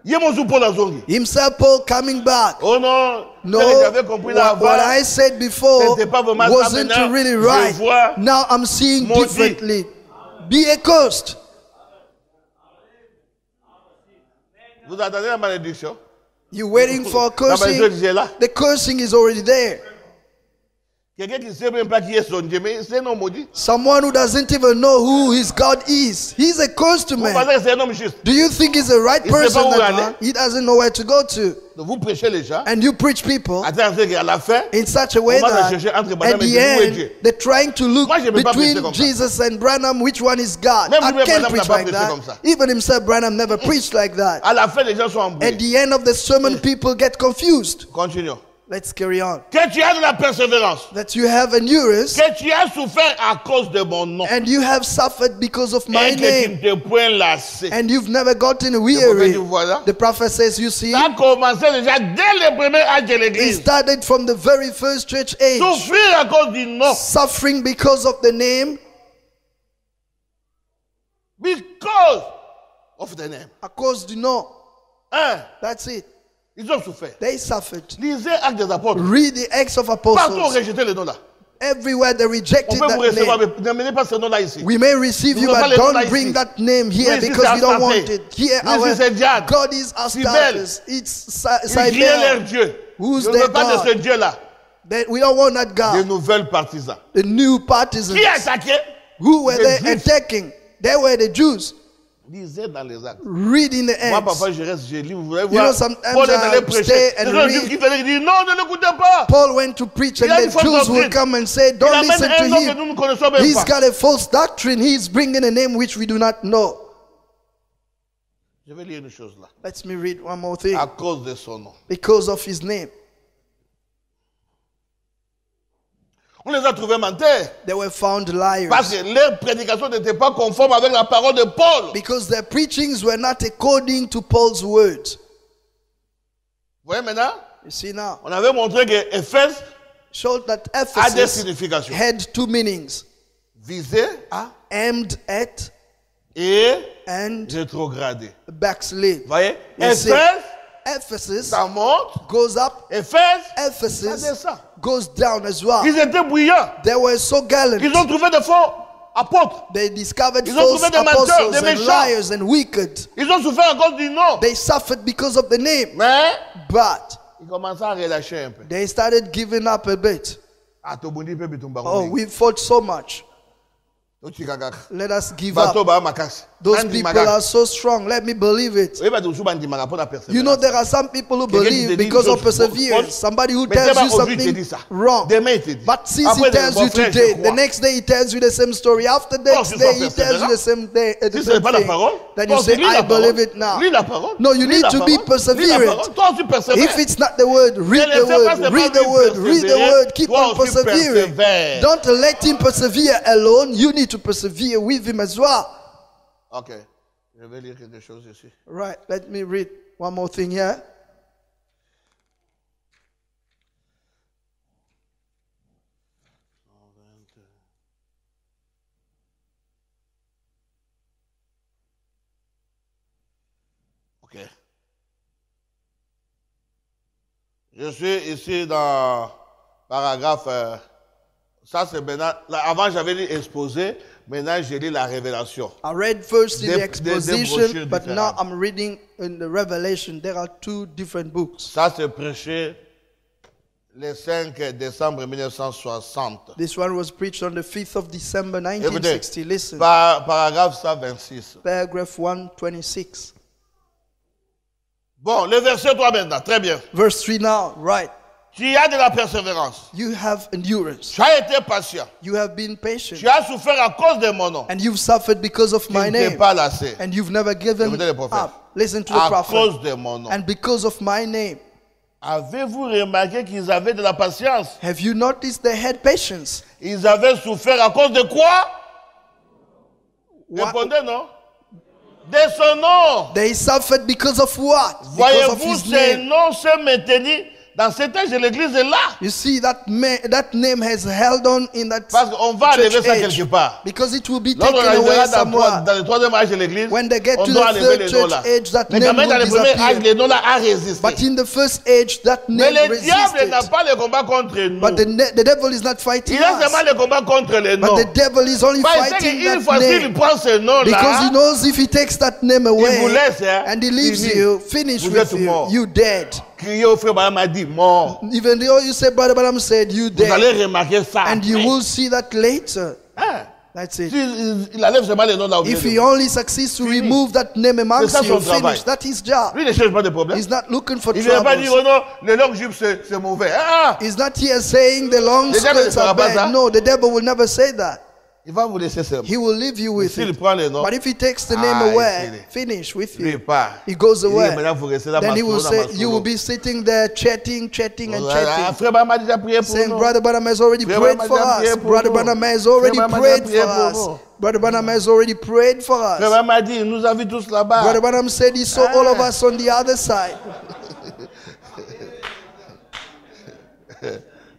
Yemozu Paul Azongi. himself Paul coming back. Oh non, No, tel que j'avais compris là what avant, I said before c'était pas vraiment ça. wasn't Maintenant, really je right. vois Now I'm seeing maudit. differently. Be accursed. Vous attendez la malédiction? You're waiting for La malédiction cursing. disait là. The cursing is already there. Quelqu'un qui ne sait même pas qui est son Dieu, mais c'est un homme maudit. Someone who doesn't even know who his God is. He's a cursed Vous man. pensez que c'est un homme juste. Do you think he's the right Il sait person? pas où That aller. man? He doesn't know where to go to. Donc vous prêchez les gens, And you preach people attendez qu'à la fin, in such a way on va that chercher entre at Branham et the Dieu, où est end Dieu? they're trying to look Moi, je peux pas prêcher between comme ça. Jesus and Branham, which one is God. Même I lui-même, can't Branham preach n'a pas like prêché that. comme ça. Even himself, Branham never preached like that. à la fin, les gens sont At embrouillés. the end of the sermon, people get confused. Continuons. Let's carry on. Que tu as de la persévérance, That you have endurance que tu as souffert à cause de mon nom, and you have suffered because of my et que tu name, ne t'es point lassé. and you've never gotten Le prophète weary. dit, voilà. The prophet says, you see, Ça a commencé déjà dès le premier âge de it l'église. started from the very first church age. Souffrir à cause du nom. Suffering because of the name, Because of the name. à cause du nom. Hein? That's it. Ils ont souffert. They suffered. Lisez Actes des Apôtres. Read the Acts of Partout on Apostles. rejetait le nom là. Everywhere they On rejected peut vous that recevoir, name. mais n'amenez pas ce nom-là ici. We may receive you, Nous but avons don't les bring ici. that name here Oui, ici, because c'est we don't Astarté. want it. Here, Oui, ici, c'est Diane. God is Cybèle. Astartes. It's Ils criaient leur Cybele. Dieu. Who's Je ne their veux pas de God? ce Dieu-là. We don't want that Des God. nouvelles partisans. The new partisans. Qui a attaqué? Who were Les they Juifs. attacking? They were the Jews. Lisez dans les actes. Read in the Moi, Acts. parfois, je reste, je lis. Vous voulez know, voir. sometimes Paul est allé I prêcher. stay C'est and un read. Juif qui venait, il dit non, ne l'écoutez pas. Paul went to preach, and Il a une the fausse Jews will doctrine. come and say, Il don't amène listen to un nom que him. nous ne connaissons même He's pas. got a false doctrine. He's bringing a name which we do not know. Je vais lire une chose là. Let me read one more thing. À cause de son nom. Because of his name. On les a trouvés menteurs. They were found liars. Parce que leur prédication n'était pas conforme avec la parole de Paul. Because their preachings were not according to Paul's words. Vous voyez maintenant? You see now, On avait montré que Éphèse showed that a des Ephesus significations. had two meanings. Viser à Aimed at et and rétrograder. backslid. Vous voyez? You see, Éphèse, Ephesus ça monte. goes up. Éphèse, ça Ephesus descend. goes down as well. Ils étaient bruyants. They were so gallant. Ils ont trouvé des faux apôtres. They discovered Ils ont false trouvé des menteurs, apostles des and méchants. liars and wicked. Ils ont souffert à cause du nom. They suffered because of the name. Mais But ils commençaient à relâcher un peu. they started giving up a bit. Ah, Tobundi peut bitumba Oh, ngoni. we fought so much. Ochikakaka. Let us give up. Bato ba makasi. Those Nandi people maka. are so strong. Let me believe it. Oui, bato usuba ndi maka pona persévérance. You know, there are some people who Quelqu'un qui te believe dit because une of chose perseverance. fausse, Somebody who mais tells demain, you aujourd'hui, il te something dit ça. wrong. Demain, il te dit. But since Après, he tells mon you frère, je today, crois. the next day he tells you the same story. After the Toi next aussi, day sois he tells you the same day, the Si ce n'est same pas la thing. parole, Then toi you aussi, say, lis la I believe parole. it now. Lis la parole. No, you Lis need la to parole. be Lis la perseverant. parole. Toi aussi, persévère. If it's not the word, read Ne the laissez pas word, seulement read the lui word, read the persévérer. word, keep Toi on aussi, persevering. persévère. Don't let him persevere alone. You need to persevere with him as well. Ok. Je vais lire quelque chose ici. Right, let me read one more thing here. Ok. Je suis ici dans paragraphe. Ça, c'est maintenant. Là, avant, j'avais lu exposé. Maintenant, j'ai lu la révélation. I read first in the Des exposition, brochures but now différentes. I'm reading in the Revelation. There are two different books. Ça, c'est prêché le 5 décembre 1960. This one was preached on the 5th of December Écoutez, 1960. Listen, paragraphe 126. paragraph 126. Bon, le verset 3 maintenant, très bien. Verse 3 now, right. Tu as de la persévérance. You have endurance. Tu as été patient. You have been patient. Tu as souffert à cause de mon nom. And you've suffered because of Tu my ne t'es name. pas lassé. And you've never given Écoutez le prophète. up. Listen to the À prophet. cause de mon nom. And because of my name. Avez-vous remarqué qu'ils avaient de la patience? Have you noticed they had patience? Ils avaient souffert à cause de quoi? What? Répondez, non? De son nom. They suffered because of what? Because of Voyez-vous, his ces name. noms se maintenir dans cet âge de l'église est là. You see, that name has held on in that Parce qu'on va church enlever ça age. quelque part. Because it will be Lorsqu'on taken away arrivera somewhere. dans le troisième âge de l'église, When they get on to doit the enlever third les noms church là. age, that Mais name quand même dans will le premier âge, disappear. les noms là ont résisté. But in the first age, that Mais name le diable resisted. n'a pas le combat contre nous. But the devil is not fighting Il a us. seulement le combat contre les noms. But the devil is only Parce fighting qu'une that fois qu'il name. prend ce nom Because he là, knows if he takes that name il vous away laisse, hein, and he leaves fini. you, finish Vous with êtes mort. you dead. Crier au frère Branham a dit mort. Even though you say, Brother Branham said, you Vous allez dead. remarquer ça. And you après. will see that later. Hein? That's it. Il enlève seulement les noms là au milieu If de he vous. only succeeds to Fini. remove that name amongst C'est ça you, son travail. finish. That's his job. Lui, il ne cherche pas de problème. He's not looking for Il ne vient pas dire, troubles. oh non, le long jupe c'est mauvais. Ah, He's not here saying the long Le diable ne skirts are fera pas ça. bad. No, the devil will never say that. il va vous laisser seul. He will leave you with S'il it. prend les noms, But if he takes the name Ah, away, il finish with lui il you. part. He goes Il dit, away. maintenant, vous restez là, Then he will masolo, say, masolo. you will be sitting there chatting and Ah, chatting. frère Branham a déjà prié pour Saying, nous. Brother Branham has already Frère prayed Branham for a déjà prié us. pour Brother nous. Branham has already Frère Branham a prayed prié for pour us. nous. Brother Branham has already prayed for Frère us. Branham a dit, il nous a vus tous là-bas. Brother Branham said he saw all of us on the other side.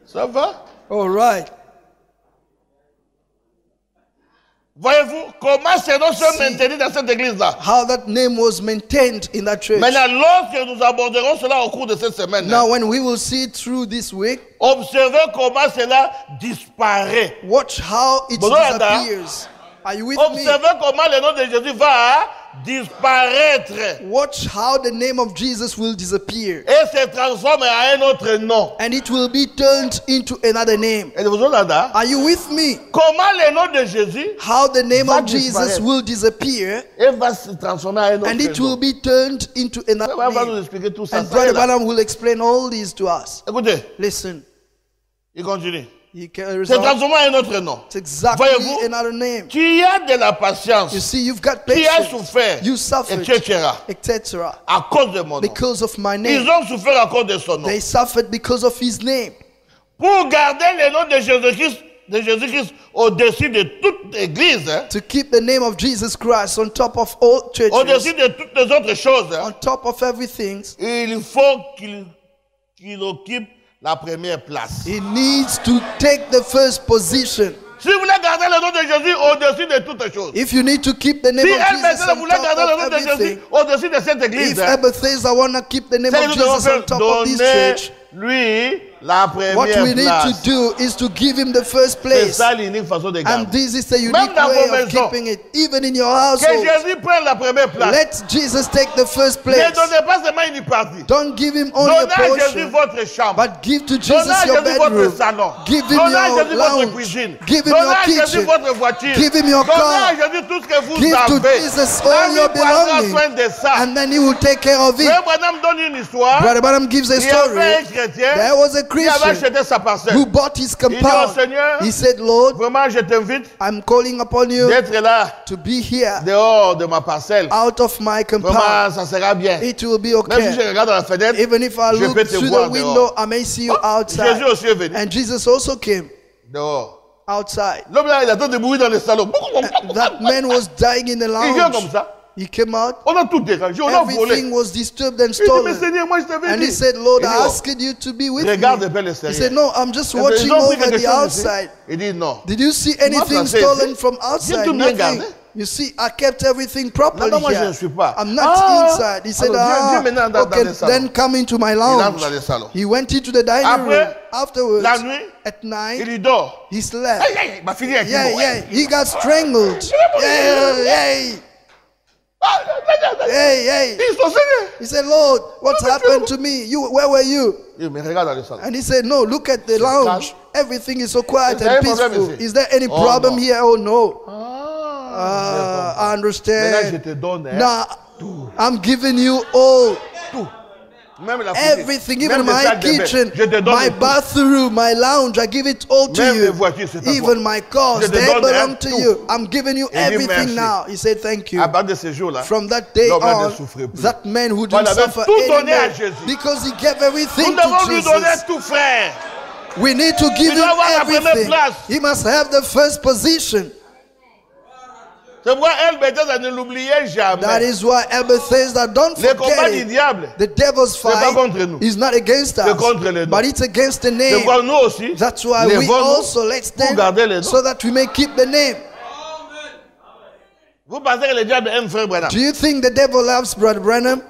Ça va? All right. Voyez-vous comment ces noms se maintenir dans cette église-là? How that name was maintained in that church. Maintenant, lorsque nous aborderons cela au cours de cette semaine, Now, when we will see it through this week, observez comment cela disparaît. watch how it Bonjour, Ada. disappears. Are you with me? Observez comment le nom de Jésus va disparaître Watch how the name of Jesus will disappear. et se transforme en un autre nom. And it will be turned into another name. Et vous là, Are you with me? comment le nom de Jésus How the name Va of Jesus disparaître. will disappear et va se transformer en un autre and it nom. will be turned into another On va nous name. expliquer tout ça. And Ça y est Brother là. Branham will explain all these to us. Écoutez, Listen, il continue. you can Se transformer en un autre nom. It's exactly Voyez-vous, another name. tu as de la patience. You see, you've got Tu as patience, souffert, you suffered, etc. etc. à cause de mon nom. Because of my Ils name. ont souffert à cause de son nom. They suffered because of his name. Pour garder le nom de Jésus-Christ au-dessus de toute église, hein, To keep the name of Jesus Christ on top of all churches, au-dessus de toutes les autres choses, hein, on top of everything, il faut qu'il occupe la première place. he needs to take the first position. Si vous voulez garder le nom de Jésus au-dessus de toutes choses, If you need to keep the name si of elle Jesus maintenant on voulait garder le top nom of de Jésus everything, au-dessus de cette église, if hein, ever says I want to keep the name c'est of que nous devons Jesus on top of this church, lui la première what we need to place. do is to give him the first C'est place. ça l'unique façon de garder. And this is the unique Même dans way vos of maisons. keeping it, even in your Que household. Jésus prenne la première place. Let Jesus take the first Ne place. donnez pas seulement une partie. Don't give him only a Donnez à Jésus portion, votre chambre. but give to Donnez Jesus à your Jésus votre bedroom. salon. Give him Donnez à your Jésus votre lounge. cuisine. Give him Donnez your à Jésus kitchen. votre voiture. Give him your Donnez à car. Jésus tout ce que vous Give to avez. Jesus all Lui your prendra belongings. soin de ça. And then he will take care of it. Frère Branham donne une histoire. Brother Branham gives a Il y avait un story. chrétien There was a qui avait Christian acheté sa parcelle. who bought his Il dit au compound. Seigneur, He said, Lord, vraiment je t'invite I'm calling upon you d'être là, to be here dehors de ma parcelle. out of my compound. Vraiment, ça sera bien. It will be Même si je okay. regarde dans la fenêtre, Even if I je look peux te through voir the window, dehors. I may see you Jésus outside. aussi est venu. And Jesus also came Dehors. outside. L'homme là, il attend de mourir dans le salon. That man was dying in the Il vient comme lounge. ça. He came out. On a tout dérangé, on a volé. Everything was disturbed and Il dit, mais stolen. Seigneur, moi je t'avais And he dit. said, Lord, Il dit, I oh, asked you to be with me. regarde un peu He l'extérieur. said, no, I'm just Ils watching ont pris over quelque the chose ici. outside. Il dit non. Did you see anything placé stolen ici. from J'ai outside? tout bien Nothing. gardé. You see, I kept everything properly Non, moi je ne here. suis pas. I'm not Ah, inside. He said, alors viens maintenant dans okay, le salon. then come into my Il entre lounge. dans le salon. He went into the dining Après, room. Afterwards, la nuit, at night, il dort. he slept. Aïe, aïe, ma fille est Yeah, he got strangled. Hey. Ils sont sérieux. He said, Lord, what's happened to me? Where were you? Il me regarde dans le salon. And he said, no, look at the lounge. Everything is so quiet Is there and any problem peaceful. ici? Is there any Oh, problem no. here? Oh, no. Maintenant, I je understand. te donne. Now, I'm giving you all. Tout. Même la cuisine, Everything, même even les my salles de bain, kitchen, je te donne my tout. bathroom, my lounge, I give it all to Même les you. voitures, c'est à toi. Even my cars, Je te they donne, belong to tout. you. I'm giving you Il dit everything merci. now. He said thank you. À partir de ce jour-là, From that day l'homme là ne on, souffrait plus. that man who Voilà, didn't avait suffer tout donné à anymore Jésus. because he gave nous everything devons to lui donner Jesus. tout, frère. We need to give Il doit him avoir la première everything. place. He must have the first position. C'est pourquoi elle, Bethesda, ne l'oubliait That jamais. is why Elber says that don't Les combats forget du it. diable, The devil's pas fight contre nous. is not against C'est us, contre les noms. but it's against the c'est name. pourquoi nous aussi, That's why les we vôtres, also let's pour stand garder les noms. so that we may keep the name. Vous pensez que le diable aime frère Branham? Do you think the devil loves Brother Branham?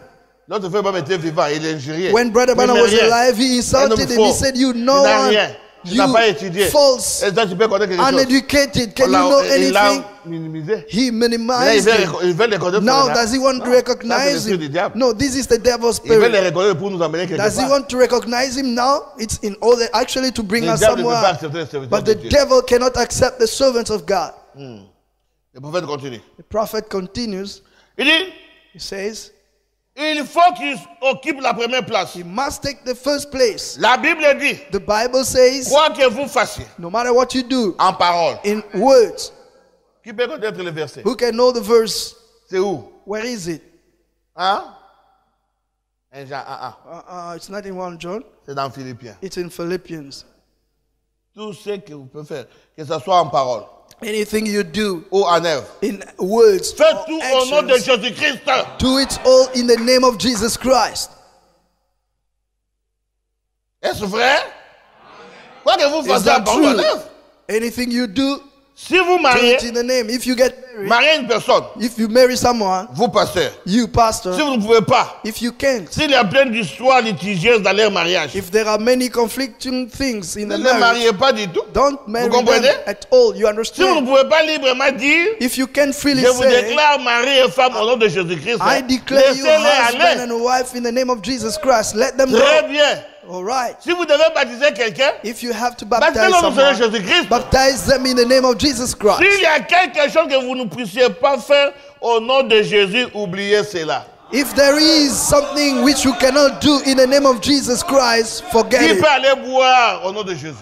Notre frère Branham était vivant, il est injurié. When Brother Il Branham n'aime was rien. alive, he Un insulted homme him. faux. He said, "You Il know n'a one, rien. Tu n'as pas étudié. false, Et toi, tu peux connaître quelque chose. uneducated. Can On you l'a- know il l'a anything?" minimisé. He Mais là, minimized it. il veut les connaître. Now, pour does he want to Ça, c'est recognize l'esprit du him? diable. No, this is the devil's Il veut les spirit. reconnaître pour nous emmener quelque Does he part. want to recognize him now? It's in order actually to bring Le us diable ne peut pas somewhere. accepter les serviteurs But de the Dieu. devil cannot accept the servants of God. Le prophète continue. The prophet continues. Il dit, He says, il faut qu'il occupe la première place. he must take the first place. La Bible dit, The Bible says, quoi que vous fassiez no matter what you do en parole. in words, Qui peut connaître le verset? who can know the verse? C'est où? Where is it? Hein? 1 Jean 1. It's not in 1 John. C'est dans Philippiens. It's in Philippians. Tout ce que vous pouvez faire, que ce soit en parole Anything you do ou en œuvre, in words faites or tout au nom de actions, Jésus-Christ. do it all in the name of Jesus Christ. Est-ce vrai? Quoi que vous Is fassiez en that parole ou en true? œuvre. Anything you do, Si vous do mariez, it in the name. If you get married, mariez une personne, if you marry someone, vous pasteur. you Si pastor, vous ne pouvez pas, if you can't, s'il y a plein d'histoires litigieuses dans leur mariage, if there are many conflicting things in ne the les marriage, mariez pas du tout. don't marry them comprenez? at all. You Si vous ne understand? pouvez pas librement dire, If you can't freely je vous say, déclare mari et femme au nom de Jésus-Christ, I declare you laissez-les husband aller. and wife in the name of Jesus Christ, let them Très go. bien. All right. Si vous devez baptiser quelqu'un, If you have to baptisez-le baptize au nom de someone, Jésus-Christ. baptize them in the name of Jesus Christ. S'il y a quelque chose que vous ne puissiez pas faire au nom de Jésus, oubliez cela. If there is something which you cannot do in the name of Jesus Christ, forget Qui it. peut aller boire au nom de Jésus?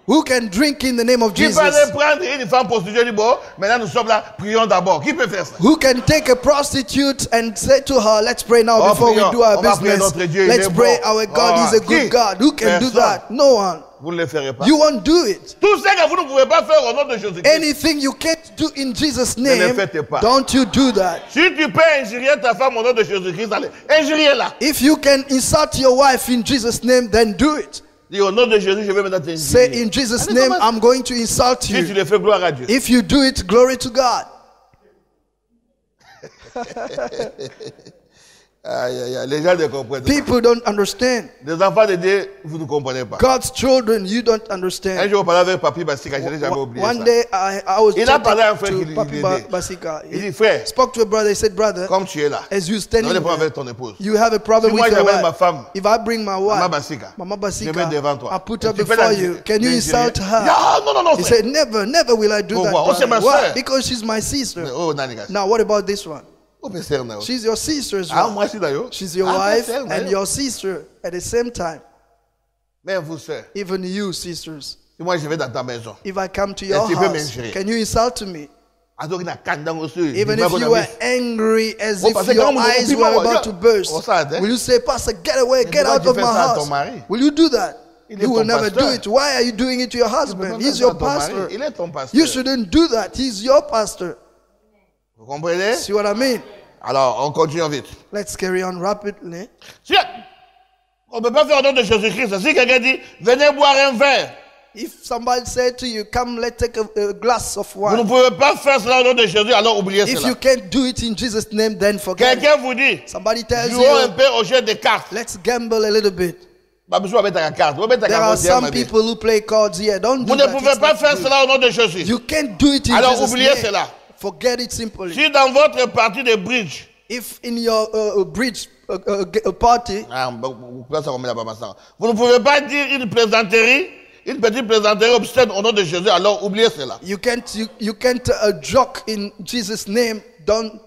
Who can drink in the name of Qui peut aller Jesus? prendre une femme prostituée du bon? Maintenant nous sommes là, prions d'abord. Qui peut faire ça? Who can take a prostitute and say to her, let's pray now Oh, before we prions. do our On va prier business. notre Dieu, il Let's est pray bon. our God Oh, is a qui? good God. Who can do Personne. that? No one. Vous ne le ferez pas. You won't do it. Tout ce que vous ne pouvez pas faire au nom de Jésus-Christ. Anything you can't do in Jesus' name, faites pas. don't you do that. Si tu peux injurier ta femme au nom de Jésus-Christ, allez, injuriez-la. If you can insult your wife in Jesus' name, then do it. Dis au nom de Jésus, je vais maintenant Say t'injurier. in Jesus' Allez, name, commence. I'm going to insult Si tu you. le fais, gloire à Dieu. If you do it, glory to God. Aïe, aïe, aïe, les gens ne comprennent pas. People don't understand. Les enfants de Dieu, vous ne comprenez pas. God's children, you don't Un understand. jour, on parlait avec Papi Basika, je n'ai jamais oublié One ça. day I was Il a parlé à un frère talking qui to Papi l'aidait. Basika. Il He dit, frère, spoke to a brother. He said, brother, comme tu es là, as you on a standing des problèmes there, avec ton épouse. you have a problem Si moi with your j'amène ma wife. femme, If I bring my wife, Mama Basika, Mama je mets Basika, devant toi. I put Et her tu fais before la- you. Can you l'injurier. insult her? Non, non, non, non, He frère. said, never, never will I do that. Pourquoi? Oh, c'est brother. ma Why? sœur. Because she's my sister. Oh, Nanigas. Now, what about this one? Oh, mais c'est un homme. She's your sister's Ah, wife. moi, je suis d'ailleurs. She's your Ah, wife c'est un and d'ailleurs. your sister at the same time. Même vous, sœurs, Even you, sisters. si moi je vais dans ta maison, If I come to your tu peux house, m'injurer? can you insult me? alors qu'il y a un candan aussi, Even dis-moi if qu'on you a were mis. angry as Oh, if parce que your quand on eyes dit, were oh, about to burst, oh, ça, hein? will you say, Pastor, get away, Mais get pourquoi out tu of fais my ça à ton house? mari? Will you do that? Il est You will ton never pasteur. do it. Why are you doing it to your Tu peux husband? pas He's faire your ça à ton mari. pastor. Il est ton pasteur. You shouldn't do that. He's your pastor. Vous comprenez? See what I mean? Alors, on continue vite. Let's carry on rapidly. Si on ne peut pas faire au nom de Jésus-Christ, si quelqu'un dit, venez boire un verre, If somebody said to you, come, let's take a glass of vous ne wine. pouvez pas faire cela au nom de Jésus, alors oubliez If cela. you can't do it in Jesus' name, then forget it. Quelqu'un vous dit, Somebody tells jouons un you, peu au jeu des cartes. let's gamble a little bit. Pas besoin de mettre ta carte. Vous mettez ta There carte are au ciel, some ma vie. people who play cards here. Don't do Vous ne that. pouvez It's pas not faire good. cela au nom de Jésus. You can't do it in Alors Jesus' oubliez name. cela. Forget it simply. Si dans votre partie de bridge, If in your bridge party, vous ne pouvez pas dire une plaisanterie, une petite plaisanterie obscène au nom de Jésus, alors oubliez cela. you can't joke in Jesus' name. Don't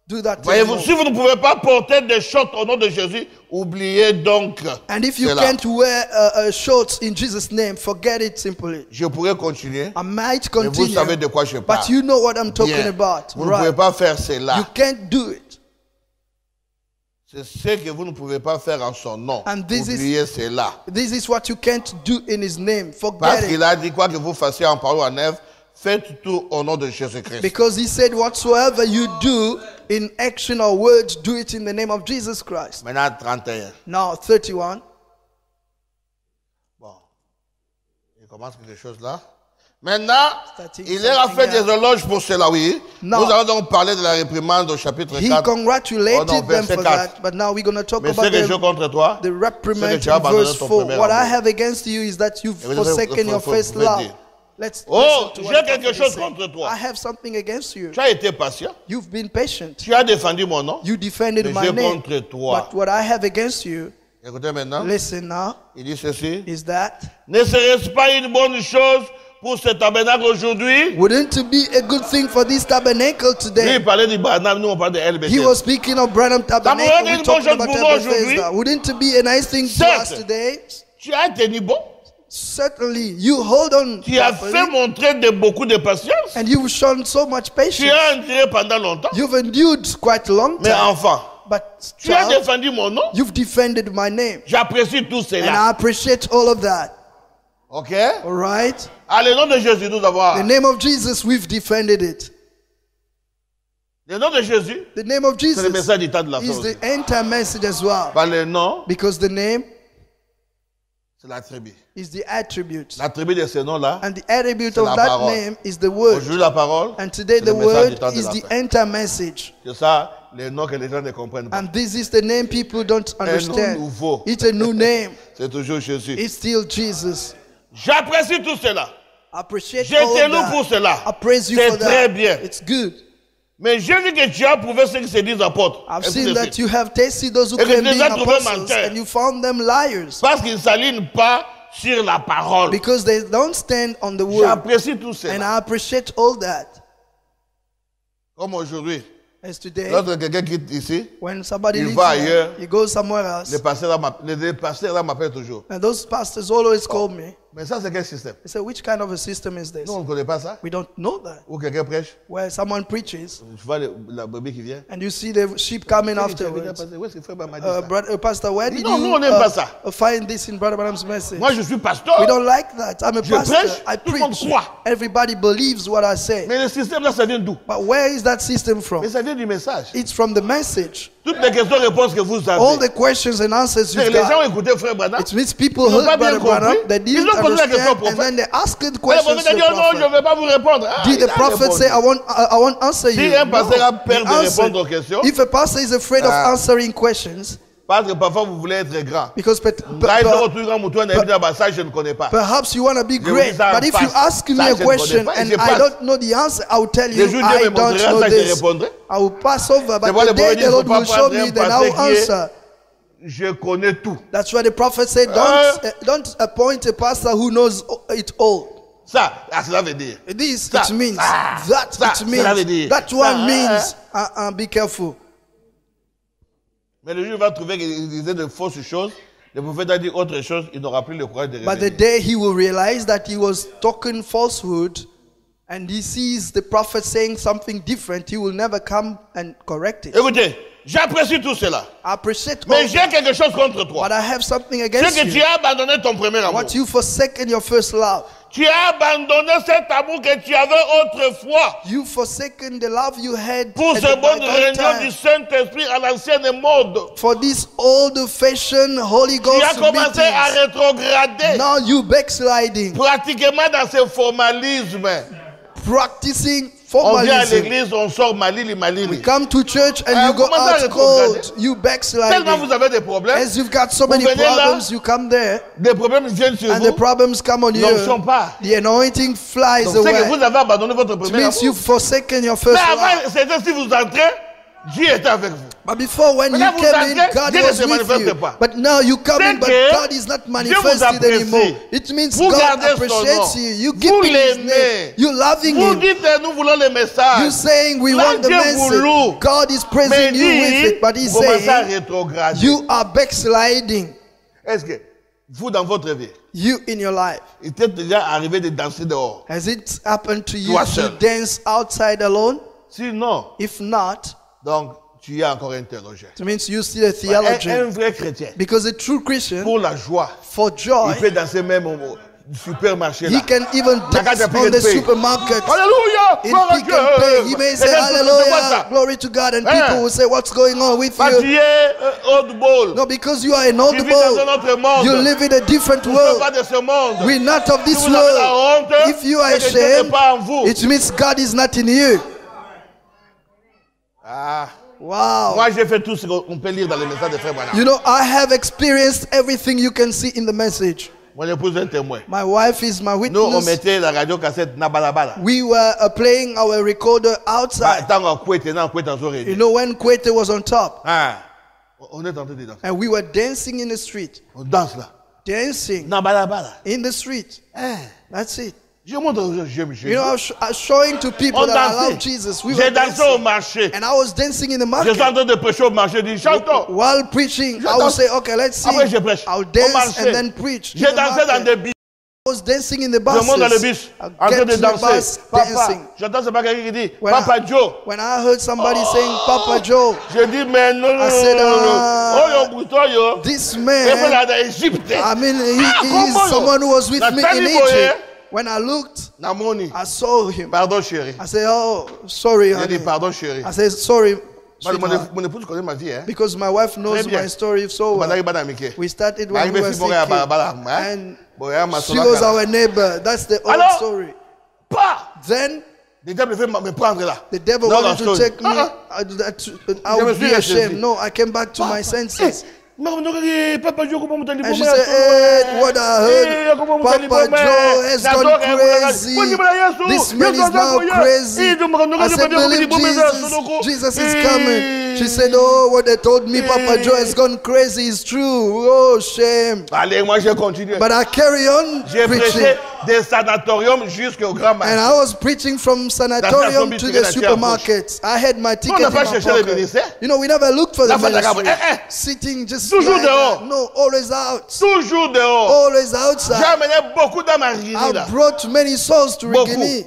do that. Voyez-vous, anymore. si vous ne pouvez pas porter des shorts au nom de Jésus, oubliez donc And if you cela. can't wear shorts in Jesus' name, forget it simply. Je pourrais continuer, I might mais vous continue, savez de quoi je parle. but you know what I'm talking Bien. about, Vous ne pouvez right? pas faire cela. You can't do it. C'est ce que vous ne pouvez pas faire en son nom. And this is- Oubliez cela. This is what you can't do in His name. Parce Forget it. qu'il a dit quoi que vous fassiez en parole ou en œuvre, faites tout au nom de Jésus-Christ. Because He said, whatsoever you do in action or words, do it in the name of Jesus Christ. Maintenant, 31. Now, 31. Bon. Il commence quelque chose là. Maintenant, Starting il leur a something fait des else. éloges pour cela, oui. Now, Nous allons donc parler de la réprimande au chapitre He 4. congratulated Oh non, them verset for 4. that. But now we're going to talk Mais ce about que j'ai the contre toi, reprimand c'est que tu as in abandonné verse ton 4. premier What I amour. have against you is that you've Et vous forsaken your first pouvez love. dire, Let's oh, listen to what j'ai the quelque prophet chose is saying. contre toi. I have something against you. Tu as été patient. You've been patient. Tu as défendu mon nom. You defended Mais my j'ai name. contre toi. But what I have against you, Écoutez maintenant. listen now, Il dit ceci. is that Ne serait-ce pas une bonne chose pour ce tabernacle aujourd'hui? wouldn't it be a good thing for this tabernacle Lui, today? il parlait du Barnum, nous on parle de He LBC. was speaking of Branham pourrait Tabernacle. être We're une talking bonne about chose pour nous Bethesda. aujourd'hui. Wouldn't it be a nice thing to Certes. us today? Tu as tenu bon. Certainly. You hold on Tu as properly, fait montrer beaucoup de patience. and you've shown so much Tu patience. as enduré pendant longtemps. You've endured quite a long Mais time. enfant, But tu as child, défendu mon nom. you've defended my name. J'apprécie tout And cela. I appreciate all of that. Ok? All right? À le nom de Jésus, nous avons. The name of Jesus, we've defended it. Le nom de Jésus, The name of c'est le Jesus message du temps de la fin is aussi. the end-time message as well. Par le nom, Because the name c'est la tribu. is the attribute. La tribu de ce nom-là, And the attribute C'est of la that parole. name is the word. aujourd'hui la parole, And today c'est the le message du word temps de is la the fin. end-time message. C'est ça, le nom que les gens ne comprennent pas. And this is the name people don't understand. nouveau. It's a new name. C'est toujours Jésus. It's still Jesus. J'apprécie tout cela. I appreciate Je all te of loue pour that. cela. I praise you C'est for très that. bien. It's good. Mais j'ai vu que tu as prouvé ce que se disent apôtres. I've Ainsi seen de that suite. you have tasted those who Et que claim tu les being as trouvés apostles menteurs. and you found them liars Parce qu'ils ne s'alignent pas sur la parole. because they don't stand on the word. J'apprécie tout And cela. I appreciate all that. Comme aujourd'hui, As today, lorsque quelqu'un quitte ici, when somebody il leaves va here, ailleurs, he goes somewhere else. les pasteurs là m'appellent toujours. And those pastors always call me. Mais ça, c'est quel système? They say, which kind of a system is this? Nous, on ne connaît pas ça. We don't know that. Ou quelqu'un prêche, Where someone preaches je vois la brebis qui vient. and you see the sheep coming Tu as vu, afterwards. pasteur, où est-ce que frère m'a dit ça? Pastor, where did Non, nous, you on n'aime pas ça. find this in Brother Branham's message? Moi, je suis pasteur. We don't like that. I'm a Je pastor. prêche, I tout le monde preach. croit. Everybody believes what I say. Mais le système là, ça vient d'où? But where is that system from? Mais ça vient du message. It's from the message. Toutes les questions-réponses que vous avez. All the questions and answers Les you've gens ont got. écouté frère Branham. It means people Ils n'ont pas heard bien Brother Branham, compris. they Ils didn't ont posé la question au understand, and prophète. then they asked Le questions prophète a to dit, the oh non, je ne prophet. vais pas vous répondre. Ah, Did il the a prophet répondu. say, I won't answer Si you? un pasteur a peur de He answered. répondre aux questions, If a pastor is afraid of Ah. answering questions, parce que parfois vous voulez être grand. because Là, il faut grand mouton, on habite là-bas, ça je ne connais pas. perhaps you want to be vous great, dis ça en but if you face. ask me Ça, a je ne question connais pas, et and je I passe. don't know the answer, I will tell Le you jour Dieu I me don't montrera know ça, je this. répondrai. I will pass over, C'est but pourquoi the le day prophète dit, the il Lord faut pas will show prendre me, un then I pasteur will qui est- answer. Je connais tout. That's why the prophet said, don't appoint a pastor who knows it all. Ça, cela veut dire. This Ça, it means. ça, That ça, it cela veut means. dire. That one Ça, means. Be careful. Mais le jour va trouver qu'il disait de fausses choses. Le prophète a dit autre chose, il n'aura plus le courage de But the revenir. day he will realize that he was talking falsehood and he sees the prophet saying something different, he will never come and correct it. Écoutez, j'apprécie tout cela. I appreciate all Mais j'ai that, quelque chose contre toi. but I have something C'est against que tu you. as abandonné ton premier amour. What you forsaken your first love. Tu as abandonné cet amour que tu avais autrefois You forsaken the love you had pour at ce the bon bygone réunion du time. Saint-Esprit à l'ancienne mode. For this old-fashioned Holy Tu as Ghost commencé à meetings. rétrograder Now you backsliding, pratiquement dans ce formalisme. practicing On vient à formalism. l'église, on sort malili, We malili. come to church and you go comment ça, out rétrograder? cold. You Tellement backsliding. vous avez des problèmes, As you've got so many venez là, problems, you come there des problèmes viennent sur and the vous. problems come on N'onction you. pas. The anointing flies Donc, c'est que away. vous avez abandonné votre It premier means amour. you've forsaken your Mais first love. avant, c'était si vous entrez, Dieu était avec vous. But before, when you Maintenant, vous came in, entrez, God Dieu ne was se with manifeste you. pas. But now you come in, C'est but que God is not Dieu vous manifested apprécie. anymore. It means Vous God gardez son appreciates nom. you. You Vous keep His l'aimez. name. You loving Vous Him. dites, nous voulons le message. You saying we Là, want the Dieu vous message. loue. God is Mais praising you with dit, it, but He's vous commencez à saying rétrograder. you are backsliding. Est-ce que vous, dans votre vie, You in your life. il t'est déjà arrivé de danser dehors? Has it happened to you Toi to seul. dance outside alone? Sinon, If not, donc, tu es encore interrogé. it means you still a Un theologian. vrai chrétien, Because a true Christian, pour la joie, for joy, il peut danser même au supermarché. he Là. can even La carte dance à prix on de the paix. supermarket. Alléluia! In Gloire à Pick Dieu. and Pay, he may Et say les autres, c'est quoi hallelujah, ça? glory to God, and Hein? people will say, what's going on with Parce que you? tu es old ball. No, because you are an Tu old vis dans un boy. autre monde. You live in a different Vous ne faites world. pas de ce monde. We're not of Si this vous avez la world. honte, If you are c'est que Dieu n'est ashamed, pas en vous. it means God is not in you. Ah. Wow. Moi, j'ai fait tout ce qu'on peut lire dans les messages de Frère Branham. You know, I have experienced everything you can see in the message. Mon épouse est un témoin. My wife is my Nous, on witness. mettait la radio cassette Nabalabala. We were playing our recorder outside. Tant qu'on couette, non, couette en You know, when Kwete was on top. Ah. On est en train de danser. And we were dancing in the street. On danse là. Dancing Nabalabala. in the street. Eh. That's it. Je montre aux gens, j'aime Jésus. You know, I was showing to people On that I dansait. love Jesus. We J'ai were dansé au dancing. marché. And I was dancing in the Je suis market. en train de prêcher au marché. Je dis, chantons. While preaching, Je I would danse. say, okay, let's sing. Après, je prêche. I'll Au dance marché. and then preach. in J'ai the dansé dans market. des bus. I was dancing in the Je monte dans le buses. bus. I En train get de to the danser. bus, Papa. dancing. J'entends ce pas quelqu'un qui dit, When Papa Joe. When I heard somebody saying, Papa Joe, Je dis, mais non, non, I said, non, non. Oh, yo, bouton, yo. this Et man, voilà, d'Égypte. I mean, he Comment, is someone who was with La me in tani boye. Egypt. When I looked, Namoni. I saw him. Pardon, chérie. I said, oh, sorry, J'ai dit, honey. pardon, chérie. I said, sorry, Mon sweetheart. mon épouse connaît ma vie, hein. Because my wife knows Très bien. my story so Madame well. Ibanamike. We started when we Arrivé were si bon gars, sick. bala, hein. And Bon, hein, ma she soeur, was là. our neighbor. That's the old Alors? story. Pas. Then Le diable veut me prendre là. the devil Dans la wanted to story. take me. I Je me would suis be ressaisi. ashamed. No, I came back to my senses. Papa Joe, comment And she said, hey, what I heard, Papa Joe has gone crazy. This man is now crazy. I said, believe Jesus. Jesus is coming. She said, oh, what they told me, Papa Joe has gone crazy is true. Oh, shame. Allez, moi je continue. But I carry on J'ai preaching. prêché des sanatoriums jusqu'au grand And marché. I was preaching from sanatorium to the supermarkets. I had my ticket n'a in pas my cherché le pocket. ministère. You know, we never looked for the La fête à ministry. Gabriel. Sitting just Toujours like dehors. that. No, always out. Toujours dehors. Always J'ai outside. amené beaucoup d'âmes à Rigini là. I brought many souls to Beaucoup. Rigini.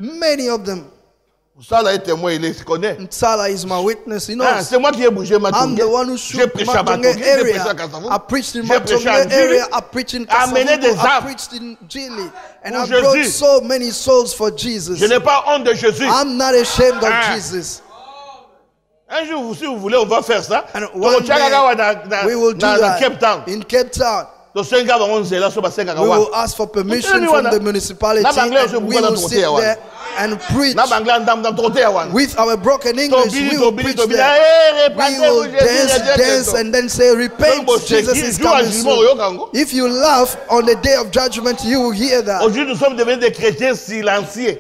Many of them. Ça là est témoin, il se connaît. Salah is my witness. He knows. Ah, c'est moi qui ai bougé I'm Matongé. the one who J'ai shook prêché à Matonge Matongé, j'ai prêché à area. Kasavu. I preached in J'ai prêché à Matonge Ndjili. area. I preached in Amené des Kasavubu. I âmes. preached in Jili. And Pour I brought Jésus. so many souls for Jesus. Je n'ai pas honte de Jésus. I'm not ashamed of Ah. Jesus. Un jour, si vous voulez, on va faire ça. And one day, we will do that Cape Town. in Cape Town. Donc, c'est un gars, on sait là, sur la scène, We will ask for permission from the municipality and we will sit there and preach Na bangla ndam ndam tote yawan. with our broken English. We will preach there. We will dance and then say, repent, Jesus is coming soon. If you laugh on the day of judgment, you will hear that. Aujourd'hui, nous sommes devenus des chrétiens silencieux.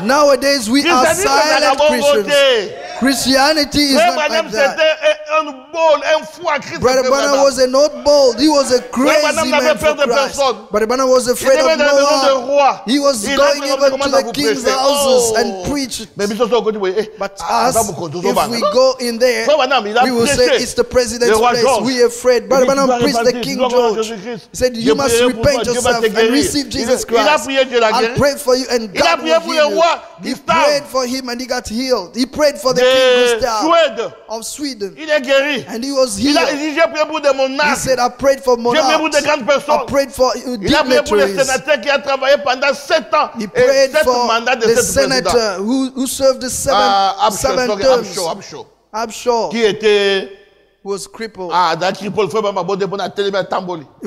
Nowadays, we are silent Christians. Christianity is not like that. C'était un bol, un fou à Christ. Brother Branham was an old bold. He was a crazy man for Christ. Brother Branham was afraid of no one. He was going even to the king's houses and preached. But us, if we go in there, we will say it's the president's place. We are afraid. Brother Branham preached the King George. He said, you must repent yourself and receive Jesus Christ. I'll pray for you and God will heal you. He prayed for him and he got healed. He prayed for the King Gustav of Sweden. And he was healed. He said, I prayed for monarchs. I prayed for dignitaries. He prayed for the senator who served the seven terms. Abshor. Who was crippled. He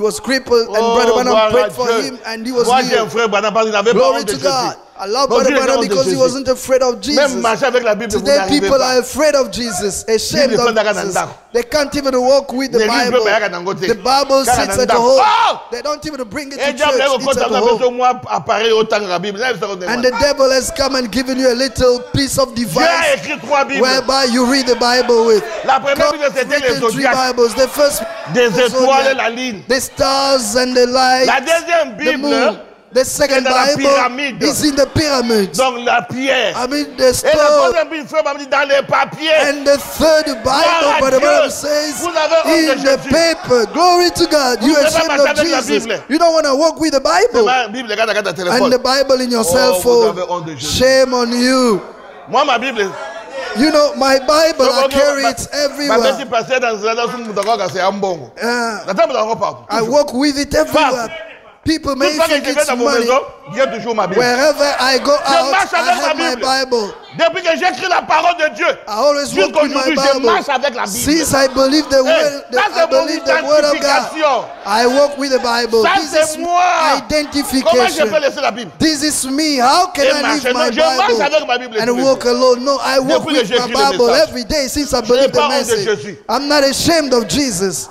was crippled and Brother Branham prayed for him and he was healed. Glory to God. I love Donc, Brother Dieu est Branham honte de because he Jésus. wasn't afraid of Même Jesus. marcher avec la Bible, vous Today n'arrivez people pas. are afraid of Jesus, ashamed Bible of fanda Jesus. kanandako. They can't even walk with the L'église Bible. peut pas y aller dans côté. The Bible Car sits dans at le home. Oh! They don't even bring it Et to diable est au church. It's contact at avec home. moi appareil autant que la Bible. Là, il se And redemande. the devil has come and given you a little piece of Dieu a device écrit 3 Bibles. whereby you read the Bible with. La première God Bible, c'était les written 3 zodiacs, Bibles. The first des the étoiles et zodiac, la ligne. the stars and the lights, La deuxième the Bible, moon. The second dans la Bible pyramide. is in the pyramids. donc la pierre. I mean the Et la stone. troisième Bible, frère, m'a dit dans les papiers. And the third Bible, Gloire à but the Dieu. Bible says Vous avez honte in de the Jésus. paper. Glory to God. You Vous are devez ashamed marcher of avec la Jesus. Bible. You don't want to walk with the Bible. Ma Bible, regarde ta And téléphone. the Bible in your cell vous phone. avez honte de Jésus. Shame on you. Moi, ma Bible. You know, my Bible, I Donc, carry ma- it Ma everywhere. petite pasteur dans un mouton, c'est un bon. Uh, La table d'en partout. I walk with it everywhere. People may Toute fois que think je vais it's dans mon money. maison, j'ai toujours ma Bible. Wherever I go out, marche I avec have ma my Bible. Bible. Depuis que j'écris la parole de Dieu, I always walk jusqu'à with my aujourd'hui, je Bible. marche avec la Bible. Since I believe the word, ça, I c'est mon believe the word of God, identification. I walk with the Bible. Ça, This c'est is moi. Comment je peux identification. laisser la Bible? This is me. How can Et I marcher. leave my Non, je marche avec ma Bible Bible tous and les walk jours. alone? No, I walk Depuis que with j'ai my écrit le Bible message. every day since I n'ai believe pas the honte de message. Jésus. I'm not ashamed of Jesus.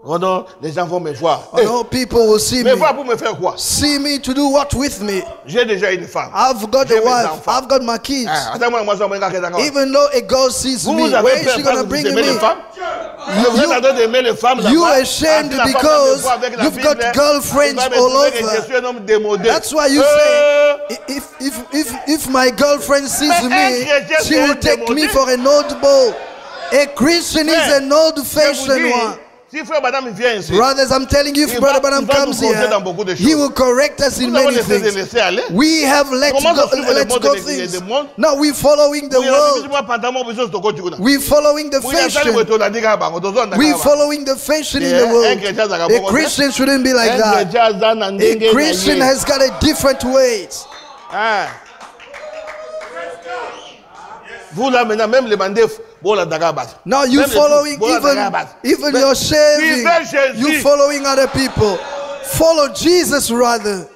Oh non, les gens vont me voir. I know people will see Me me. voir pour me faire quoi? See me to do what with me? J'ai déjà une femme. I've got J'ai a mes wife. enfants. I've got my kids. Attends-moi, moi, je vais regarder. Even though a girl sees Vous me, avez where is peur she parce gonna que bring vous aimez les me? femmes? Vous êtes en train d'aimer les femmes You là-bas. ashamed La femme because me voit avec la you've Bible, got girlfriends elle va me all trouver que over. je suis un homme démodé. That's why you say, if my girlfriend sees Mais un me, chrétien, she c'est un will take me démodé. for an old bull. A Christian is Mais, an Je vous old-fashioned dis, one. si frère madame vient ici, Brothers, I'm telling you, if Il Brother va- Branham il va nous comes corriger here, dans beaucoup de he choses. will correct us in nous avons many laissé things. laisser aller. We have let Comment go, suivre le let monde go de l'église things. du monde? Now we're following the Vous avez world. moi pantalon besoin de coach. We're following the fashion. We're following the fashion in the world. A Christian shouldn't be like that. A Christian has got a different ways. Vous là maintenant même les mandefs bon la dagabat. Now you following even your shaving. You following other people. Follow Jesus rather.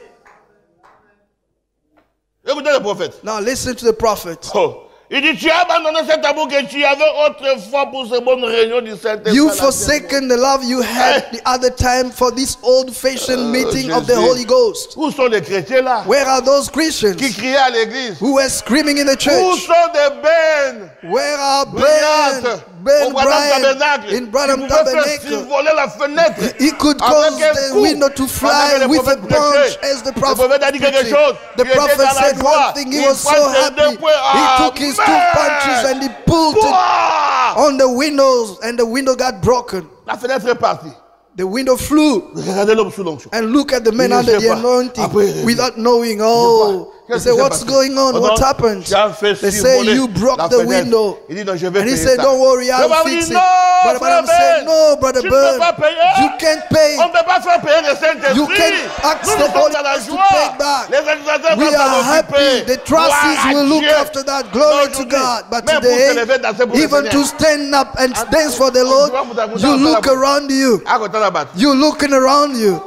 Écoutez le prophète. Now listen to the prophet. Oh. Il dit, tu as abandonné cet amour que tu avais autrefois pour ces bonnes réunions du Saint-Esprit. You forsaken the love you had the other time for this old-fashioned meeting of the Jésus. Holy Ghost. Où sont les chrétiens là? Where are those Christians Qui criaient à l'église? who were screaming in the Où church? sont des bennes? Where are Brillantes. Ben Au Branham Bryan Tabernacle. in Branham Il pouvait faire Tabernacle? voler la fenêtre. He could Avec cause un the coup. window to Pendant fly que le with a prophète punch prêchait. as the Le prophet prophète a dit quelque preaching. chose. The Il était prophet dans la said joie. one thing, he Il was so frappe ses happy. deux poings. He took his two Amen. punches and he pulled it Pouah! on the windows and the window got broken. La fenêtre est partie. The window flew. Regardez l'homme sous l'onction. And look at the men Il ne under sait the pas. anointing Après, without knowing. Oh, they Qu'est-ce say, qui s'est what's passé? going on? Oh What non, happened? tu as fait They say, survoler you broke la the fenêtre. window. Il dit, non, je vais And he payer said, ça. don't worry, Le I'll Branham fix dit, it. non, Brother frère Branham said, Ben, no, Brother tu ne peux Byrne, pas payer. you can't pay. On ne peut pas faire payer le Saint-Esprit. You can't ask Nous the sommes Holy dans la Ghost to joie. pay back. Les administrateurs We vont are s'en happy. occuper. The trustees Gloire à will look Dieu. after that. Glory to Aujourd'hui, God. But même pour se lever, today, danser pour le even to Seigneur. stand up and dance for the Lord, you look around you. À côté de la batte. You're looking around you.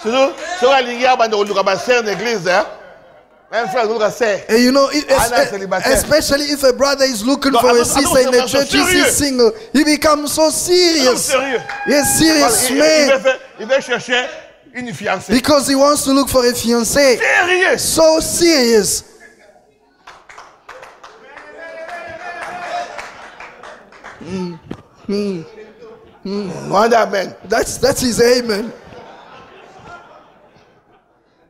Surtout, sur la ligne, on va faire une église. Un frère, on va faire. And you know, célibataire. especially if a brother is looking No, for I a don't- sister in the I'm church, serious. he's single. He becomes so serious. Sérieux. Yes, serious Il veut chercher une fiancée. because he wants to look for a fiancée. Sérieux. So serious. Amen. That's his amen.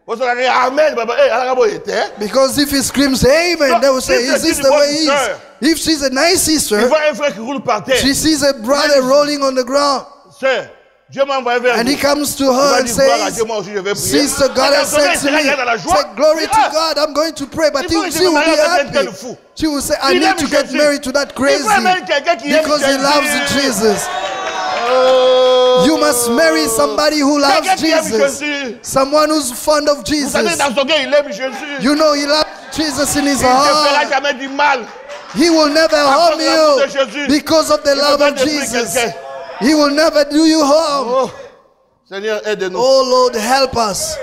Vous savez, Amen. Hey, Alagabo était. Because if he screams amen, they will say, is this the way he is? If she's a nice Il sister, voit un frère qui roule par terre. she sees a brother rolling on the ground. Sœur, Dieu m'a envoyé vers And he vous. comes to Il her m'a and dit, gloire à says, Dieu, moi aussi je vais prier. Sister, God has sent to me. Say, glory to God, I'm going to pray. But Il faut que she je me will marie be avec un tel happy. fou. She will say, I Il need aime to get Jésus. married to that Il crazy faut aimer quelqu'un qui aime because he Jésus. loves Jesus. Oh. You must marry somebody who loves Quelqu'un qui aime Jesus. Jésus. Someone who's fond of Vous savez, Jesus. dans son cœur, il aime Jésus. You know he loves Jesus in his Il ne fera heart. jamais du mal. He will never harm de l'amour de you Jésus. because of the Il ne love peut of pas détruire Jesus. quelqu'un. He will never do you harm. Oh. Seigneur, aide-nous. Oh Lord, help us.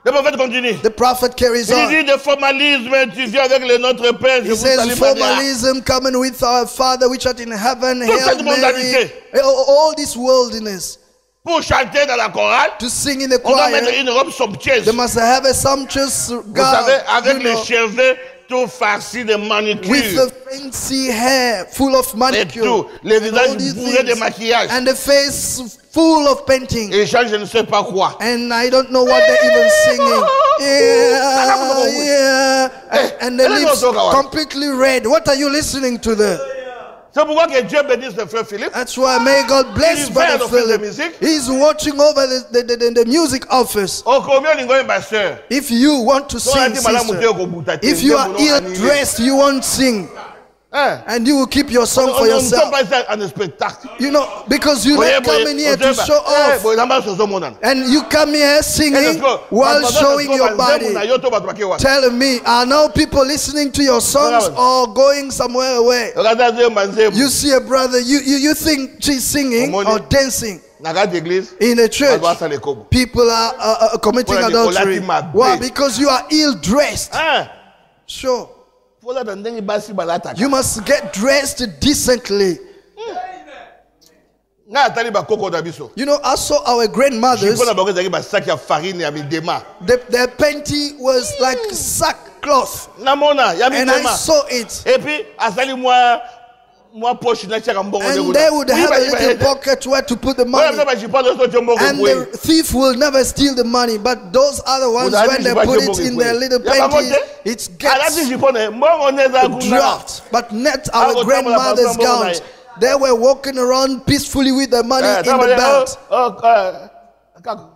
Le prophète continue. The prophet carries Il on. dit de formalisme, tu viens avec le Notre Père, je He vous salue says, Maria. formalism coming with our Father which art in heaven, Toute Hail cette Mary. mondanité. All this worldliness. Pour chanter dans la chorale, To sing in the on doit mettre choir, une robe somptueuse. they must have a sumptuous Vous gown, savez, avec you les know, cheveux tout farcis de with manucure. the fancy hair full of Et manicure, tout. Les and all visages these bourrés de things, maquillage. and the face full of painting. Et ils chantent je ne sais pas quoi. And I don't know what they're even singing. Yeah. And the lips completely red. What are you listening to there? C'est pourquoi que Dieu bénisse le frère Philippe. That's why may God bless Il Brother fait l'office de Philip. musique. He's watching over the music office. Au combien de ma soeur? If you want to On a sing, dit madame sister, Mouté Kobuta. if you are ill-dressed, you won't sing. Hein? And you will keep your song for On ne tombe yourself. pas ici en spectacle. You know, because you're not coming here to show off. And you come here singing while showing your body. Tell me, are now people listening to your songs or going somewhere away? You see a brother, you think she's singing or dancing in a church. People are committing adultery. Why? Because you are ill-dressed. Sure. You must get dressed decently. You know, I saw our grandmothers. Their panty was like sackcloth. And I saw it. And they would have a little pocket where to put the money. And the thief will never steal the money. But those other ones, when they put it in their little panties, it gets dropped. But not our grandmother's gowns. They were walking around peacefully with the money in the belt.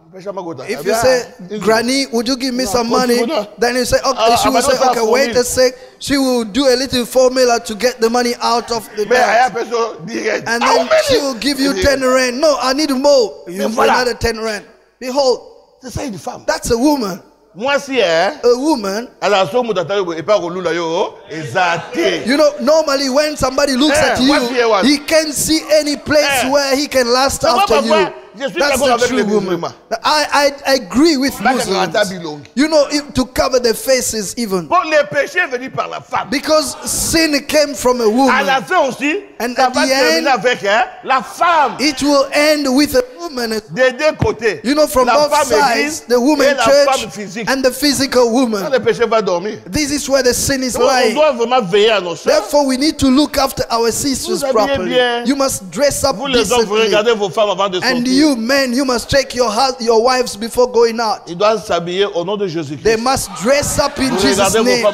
If you say, Granny, would you give me some money? Then you say, okay. She will say, okay, wait a sec. She will do a little formula to get the money out of the belt. And then she will give you 10 rand. No, I need more. You need another 10 rand. Behold, that's a woman. A woman. You know, normally when somebody looks at you, he can't see any place where he can last after you. That's the true woman. I agree with Muslims. You know, to cover their faces even. Because sin came from a woman. And at the end, it will end with a woman. You know, from both sides, the woman church and the physical woman. This is where the sin is lying. Therefore, we need to look after our sisters properly. You must dress up decently. And you men, you must check your wives before going out. They must dress up in Jesus' name.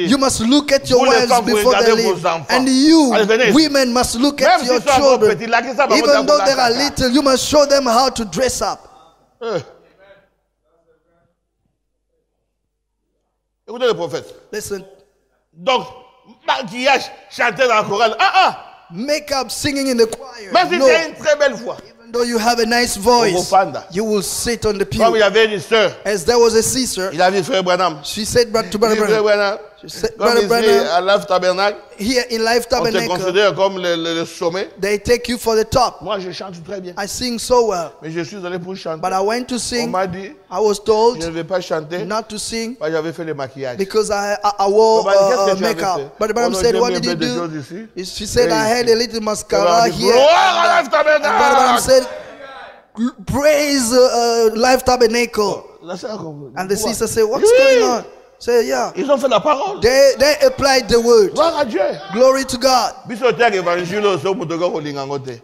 You must look at your wives before they leave. And you, women, must look at your children. Even though they are little, you must show them how to dress up. Écoutez le prophète. Listen. Donc, maquillage, chanter dans la chorale. Makeup, singing in the choir. Mais si tu as une très belle voix. Though you have a nice voice, you will sit on the pew. Comme il y avait une sœur, as there was a sister, il a vu frère Branham. She said to Brother Branham. She said, Brother Branham, à Life Tabernacle, here in Life Tabernacle, on te considère comme le sommet. They take you for the top. Moi, je chante très bien. I sing so well. Mais je suis allé pour chanter. But I went to sing. On m'a dit, I was told, je ne vais pas chanter. Not to sing. J'avais fait le maquillage. Because I wore makeup. But Branham said, what did you do? She said, I had a little mascara here. And Brother Branham said, praise Life Tabernacle. And the sister said, what's going on? Say, yeah. Ils ont fait la parole. They applied the word. Gloire à Dieu. Glory to God.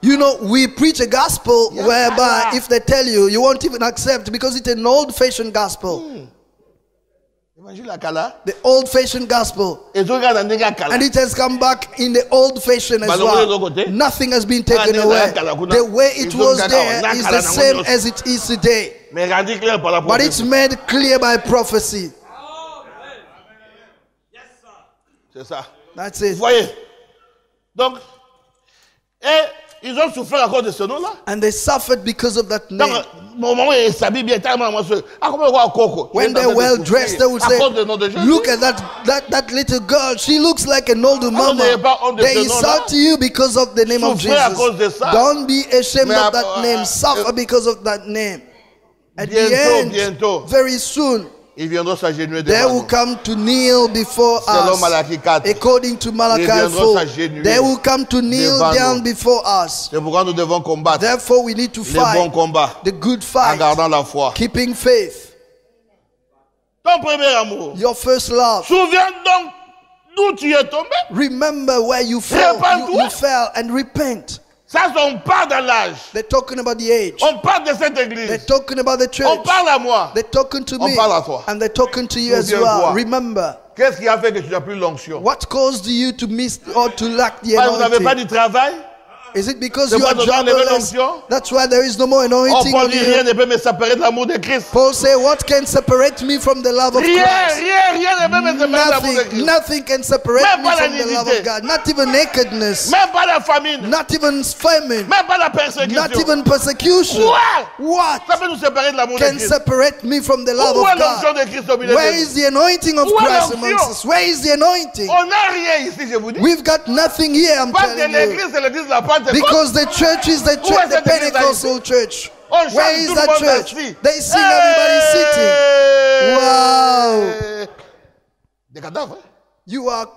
You know, we preach a gospel whereby if they tell you, you won't even accept because it's an old-fashioned gospel. The old-fashioned gospel. And it has come back in the old-fashioned as well. Nothing has been taken away. The way it was there is the same as it is today. But it's made clear by prophecy. C'est ça. That's it. Voyez. Donc, et ils ont souffert à cause de ce nom-là. And they suffered because of that name. Donc, mon maman ils s'habillent bien tellement. When they're well dressed, they will say, look at that little girl. She looks like an older mama. They insult you because of the name of Jesus. Don't be ashamed of that name. Suffer because of that name. At the end, bientôt, very soon, ils viendront s'agenouiller they devant will nous. come to kneel before Selon us. Malachi 4. According to Ils Malachi viendront 4, s'agenouiller they will come to kneel devant down nous. before us. C'est pourquoi nous devons combattre Therefore, we need to les bons fight combats the good en fight, gardant la foi. keeping faith. Ton premier amour. Your first love. Souviens donc d'où tu es tombé. Remember where you fell. You fell and repent. Ça, on part dans l'âge. They're talking about the age. On parle de cette They're église. talking about the On church. parle à moi. They're talking to On me. parle à toi. And they're talking to you as Souviens-toi. well. Remember, Qu'est-ce qui a fait que tu n'as plus l'onction? what caused you to miss or to lack the Parce que vous n'avez pas anointing? du travail. Is it because C'est you are pas dedans les jobless? l'onction? That's why there is no more Oh, anointing Paul on dit rien you. ne peut me séparer de l'amour de Christ. Paul said, what can separate me from the love of Rien, Christ? rien ne peut me séparer de l'amour de Nothing, Christ. nothing can separate Même me pas la from the love nudité. of God. Not even nakedness. Même pas la famine. Not even famine. Même pas la Not persécution. even persecution. Quoi? What Ça peut nous séparer de l'amour de can Christ. separate me from the love Où est of l'onction God? de Christ au milieu Where de is the anointing of Où est Christ l'onction? amongst us? Where is the anointing? nous? On n'a rien ici, je vous dis. We've got nothing here, I'm Parce que telling you. l'église, c'est l'église de la Pentecôte. Because the church is the Où church, est the cette église Pentecostal church. On chante, Where is tout le that monde church? assis. They sing, everybody sitting. Wow. Des cadavres. Hein? You are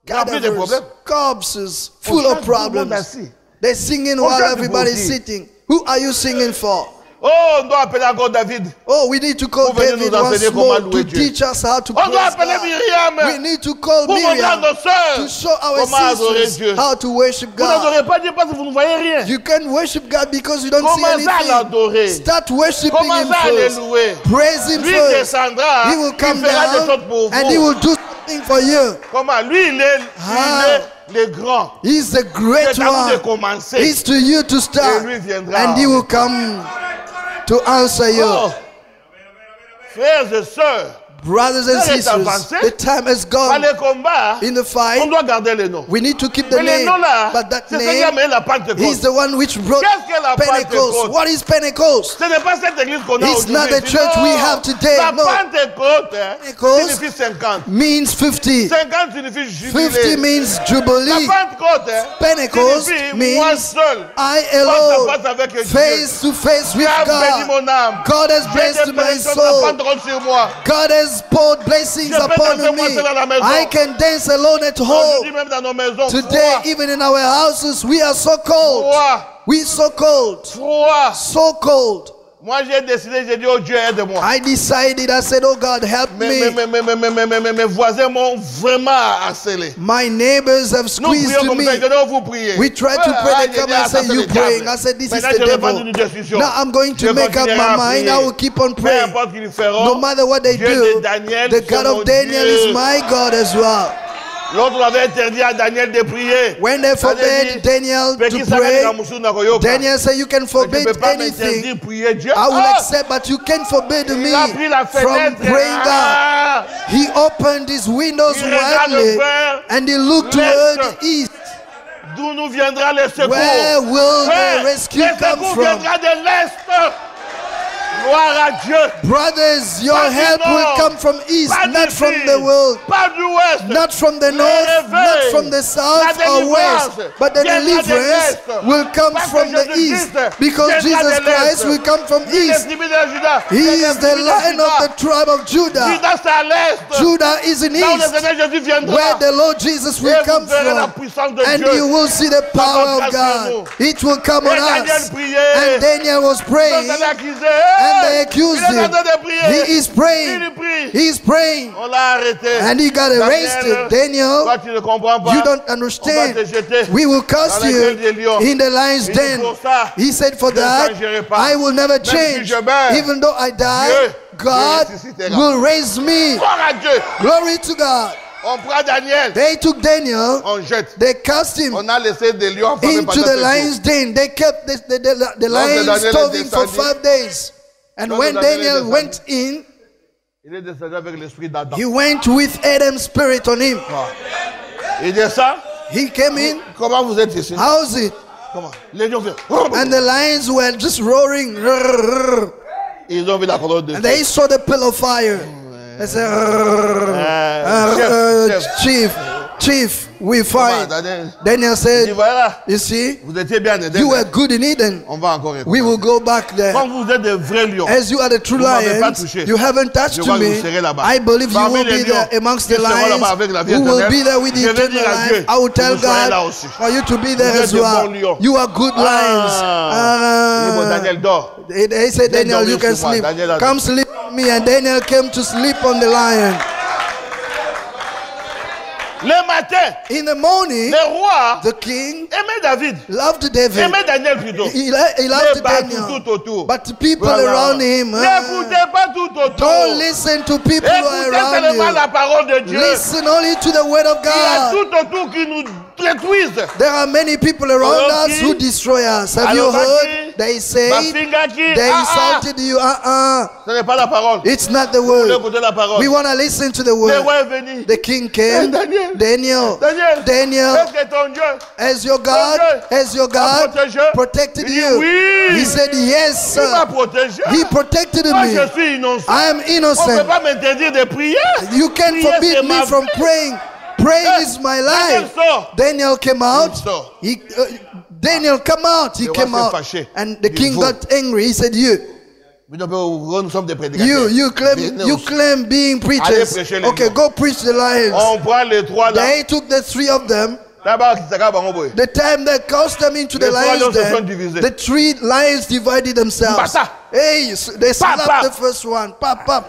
Remplis de cadavers, problèmes. corpses, On full chante, of tout le monde problems. assis. They're singing On while chante everybody's pour qui? sitting. Who are you singing for? Oh, on doit appeler encore David. Oh, we need to call Pour venir David nous once enseigner more comment to louer Dieu. teach us how to On doit praise appeler God. We Myriam. need to call Pour montrer à Miriam nos sœurs to show our comment adorer sisters Dieu. how to worship Vous God. n'adorez pas Dieu parce que vous ne voyez rien. You can worship God because you don't see Commencez à anything. l'adorer. Start worshiping Him Commencez à le first. louer. Praise Him Lui first. descendra. He will Il come fera des choses down pour and He vous. will do something for you. Comment? Lui, il est le grand. He's the great C'est à vous de one. commencer. It's to you to start. Et lui viendra. And He will come to answer you. Oh. Frères et sœurs, Brothers and L'heure est sisters, avancée. the time has dans gone. les combats, In the on fight, doit garder les noms. we need to keep the Mais les name. noms là, But that c'est ce qui a name, mené la He's Pentecôte. the one which brought Qu'est-ce que la Pentecost. Pentecôte? What is Pentecost? Ce n'est pas cette église qu'on a It's aujourd'hui. not the church we have today, La no. Pentecôte hein, Pentecost signifie 50. Means 50. 50 signifie 50 jubilé. means La Jubilee. Pentecôte hein, Pentecost signifie moi means seul. I Face à alone, face avec Dieu. face to face Dieu with a béni God. mon âme. God has J'ai blessed des my bénédictions de soul. la Pentecôte sur moi. God has poured blessings Je peux upon danser moi me. seul à la maison. I can dance alone at Aujourd'hui home. même dans nos maisons. Today, Froid. even in our houses, we are so cold. Froid. We're so cold. Froid. So cold. Moi j'ai décidé, j'ai dit oh Dieu aide-moi. I decided, I said, oh God, help me. Mes voisins m'ont vraiment harcelé. My neighbors have Nous squeezed prions comme ça, me. je dois vous prier. We tried to pray, they come and say, you praying. I said, this is the devil. Now I'm going to make up my mind. I will keep on Peu praying. importe qu'ils feront. No matter what they Dieu do, de Daniel, the c'est God mon of Daniel Dieu. is my God as well. L'autre avait interdit à Daniel de prier. When they forbade Daniel to pray, Daniel said, you can Tu forbid ne peux pas anything. m'interdire prier Dieu. I will Ah! accept, but you can't forbid me Il a pris la from fenêtre. praying God. Ah! He opened his windows Il regarde widely vers and he looked l'est. toward the east. D'où nous viendra le secours? Where will Frère, the rescue le come secours from? viendra de l'Est. Gloire à Dieu. Brothers, your Pas du help will nord, come from east, pas not du from sud, the world, pas du ouest. not from the north, not from the south or west, but the deliverance will come from the east, because Jesus Christ will come from east. He is the Lion of the tribe of Judah. Judas c'est à l'est. Judah is in Là où le east, Seigneur Jésus viendra. where the Lord Jesus will Et vous come verrez la from. puissance de And Dieu. you will see the power of God. It will come on Et Daniel us. priait. And Daniel was praying, Ils ont accusé. and they accused Il est en him. train de prier. He is praying. Il prie. He is praying. On l'a arrêté. And he got arrested. Daniel, Toi, tu ne comprends pas. you don't On va understand. te jeter. We will cast Dans la you gueule des lions. in the lion's Il dit, den. pour ça, He said, for je ne that, changerai pas. I will never si change. je meurs, Even though I die, Dieu God me ressuscitera. will raise me. Gloire à Dieu. Glory to God. On prend Daniel. They took Daniel, On jette. they cast him On a laissé des lions enfermés into pendant the 7 jours. lion's den. They kept the lions Daniel est starving for descendu, 5 days. And lorsque when Daniel est Daniel descendu, went in, Il est descendu avec l'esprit d'Adam. he went with Adam's spirit on him. Il dit ça. He came in. Comment vous êtes ici? How's it? Comment? Les lions viennent. And the lions were just roaring. Ils ont vu la colonne de And feu. they saw the pillar of fire. They said, chef, chief, chief, we find. Daniel, Daniel il dit, said, voilà, you see, vous étiez bien Éden. you were good in Eden. On va encore We will go back there. Comme vous êtes des vrais lions, As you are the true Vous m'avez pas lions, touché. you haven't Je touched vois que me. vous serez là-bas. I believe you Parmi will les be there lions amongst qui the seront là-bas avec la lions vie who will éternelle, be there with the je vais eternal dire à life. Dieu I will que tell vous soyez là God aussi. for you to be there Vous êtes as de well. bons lions. You are good lions. Il dit, bon, Daniel, dors. They said, Viens Daniel, you dormir can sur moi. sleep. Daniel a Come dit. sleep with me. And Daniel came to sleep on the lion. Le matin, In the morning, le roi the king aimait David. loved David. Aimait Daniel plutôt. He Les loved battus Daniel. tout autour. But the people Voilà. around him, N'écoutez pas tout autour. don't listen to people who are Écoutez seulement around la parole de Dieu. you. Listen only to the word of Il y a God. tout autour qui nous détruisent. There are many people around Alors us qui? who destroy us. Have you Alors heard? qui? They say Bafinga qui? they Ah, insulted you. ce n'est pas la parole. It's not the Vous voulez word. écouter la parole. We want to listen to the Le word. roi est venu. The king came. Daniel. Daniel. Daniel. Daniel. Est-ce que ton Dieu As your God, as your m'a God protégé? protected Il dit you. oui. He said yes, Il m'a sir. protégé. He protected Moi, me. je suis innocent. I am On ne peut innocent. pas m'interdire de prier. You can't Prier, c'est forbid ma me from vie. praying. Praying is my Daniel life. sort. Daniel came out. Il sort. Daniel come out. He Le roi came s'est out. fâché. And the Il king faut. got angry. He said, you Nous sommes des prédicateurs. you claim being preachers. Allez prêcher les Okay, lions. go preach the lions. On prend les trois là. They took the three of them. D'abord, qui s'accable en haut. The time they cast them into the Les trois lions lions se sont den, divisés. the three lions divided themselves. Bata. Hey, they slapped pap. the first one. Pap, pap.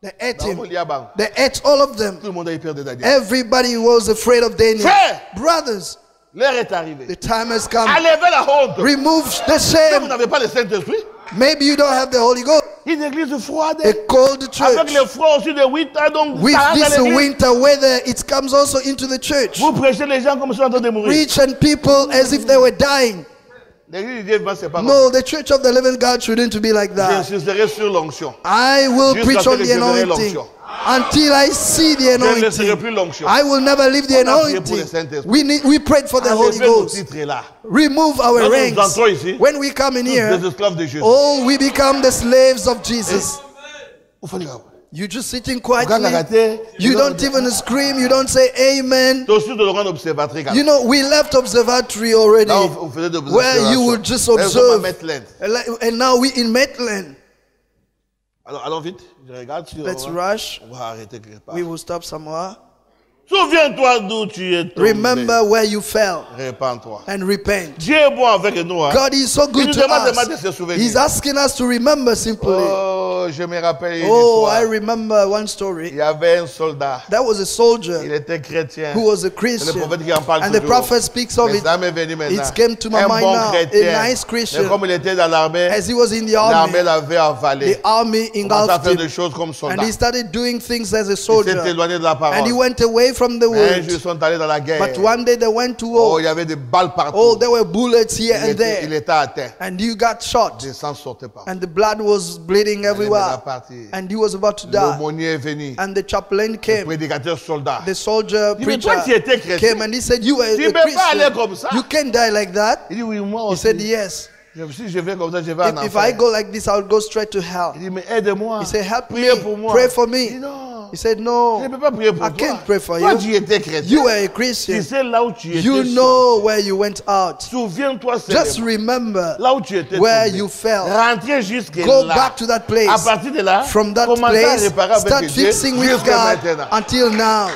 They ate Dans him. le liaban. They ate all of them. Tout le monde a eu peur de Daniel. Everybody was afraid of Daniel. Frère. Brothers, L'heure est arrivée. the time has come. Enlevez la honte. Remove the Si vous shame. n'avez pas le Saint-Esprit, Maybe you don't have the Holy Ghost. une église froide. A cold Avec church. le froid aussi de 8 ans, donc With ça rentre this dans l'église. winter weather, it comes also into the church. Vous prêchez les gens comme ils sont en train de mourir. Preach and people as if they were dying. L'église de Dieu, c'est pas comme No, the church of the living God shouldn't be like ça. that. J'insisterai sur l'onction. I will Jusqu'à preach ce on que the je verrai anointing l'onction. until I see the Je ne laisserai anointing. plus l'onction. I will never leave the On a prié pour le anointing. Saint-Esprit. We prayed for the Holy Enlevez nos Ghost. titres là. Remove our Quand nous ranks. entrons ici, When we come in tous here, des esclaves de Jésus. oh, we become the slaves of Jesus. Vous faites quoi? You're just sitting Regarde la quietly. gâtée. You don't even scream. You don't say amen. C'est aussi de le rendre observatrice. You know, we left observatory already, Là, on faisait de where you would just observe. observe. Alors, And now we in Maitland. allons vite. Je regarde si Let's on va, rush. on va arrêter quelque part. We will stop somewhere. Souviens-toi d'où tu es tombé. Remember where you fell Répands-toi. and repent. Dieu est bon avec nous. Hein. God is so Il good nous to demande seulement de us. se souvenir. He's asking us to remember simply. Oh, je me rappelle une Oh, I histoire. remember one Il story. y avait un soldat. That was a Il soldier était chrétien. who was a C'est le Christian. prophète qui en parle And the toujours. prophet speaks of Mais it. ça m'est venu maintenant. It came to my Un mind bon now. chrétien. A nice Christian. Mais comme il était dans l'armée, As he was in the l'armée army, l'avait avalé. the army Il commençait à engulfed faire him. des choses comme soldat. And he started doing things as a Il s'est soldier. éloigné de la parole. And he went away from the Un jour, ils word. sont allés dans la guerre. But one day they went to Oh, war. il y avait des balles partout. Oh, there were bullets here il and était there. atteint. And you got shot. Le sang sortait pas. And the blood was bleeding Il était everywhere. parti. And he was about to die. L'aumônier est venu. And the chaplain came. Prédicateur soldat. The soldier Il dit, mais preacher toi, tu étais chrétien. came and he said, you were Tu a peux pas aller Christian. comme ça. You can't die like that. Il dit, oui, moi He aussi. said, yes. Si je vais comme ça, je vais en If I enfer. go like this, I'll go straight to hell. Il dit, mais aide-moi. He said, help me. Priez pour moi. Pray for Il me. dit, non. He said, Je no. ne peux pas prier pour I toi. can't pray for Toi, you. tu étais chrétien. You were a Tu Christian. sais là où tu étais. You know where you went out. Souviens-toi Just seulement. remember Là où tu étais where tombé. you fell. Rentrez jusque Go là. back to that À place. partir de là, From that commencez à place, réparer start avec Dieu fixing with jusqu'à God maintenant. until now.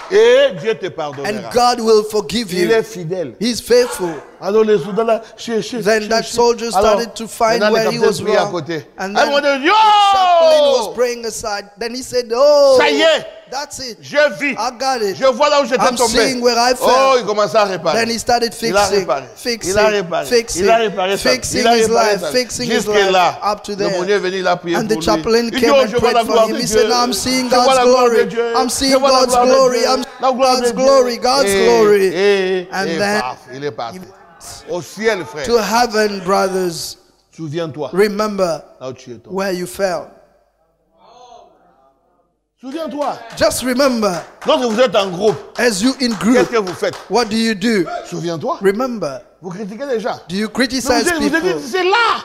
Et Dieu te And pardonnera. God will forgive Il you. est fidèle. He's faithful. Alors les soldats là, cherchaient. Then that soldier started to find maintenant, where le he capitaine was priait à wrong. côté. And À un then moment donné, the chaplain was yo! praying aside. Then he said, oh, Ça y est, that's it. je vis. I got it. Je vois là où j'étais I'm tombé. seeing where I fell. Oh, il commençait à réparer. Then he started Il a fixing, réparé. fixing, Il a réparé. fixing, Il a réparé ça. fixing Il a his réparé life, ça. fixing his Jusque life là, up to le there. Seigneur est venu, il a prié And pour the lui. chaplain Il dit, came oh, and je vois la prayed for gloire him. de He Dieu. said, I'm seeing Je vois God's la gloire de glory. Dieu. I'm Je seeing vois la God's gloire de glory. Dieu. I'm La gloire de God's Dieu. glory. God's glory. And Et then paf, il est parti. Au ciel, frère. to heaven, brothers, Souviens-toi remember là où tu es tombé. where you fell. Souviens-toi. Just remember, Lorsque vous êtes en groupe, as you in qu'est-ce group, que vous faites? what do you do? Souviens-toi. Remember. Vous critiquez les gens. Do you Vous criticize dites, people? c'est là.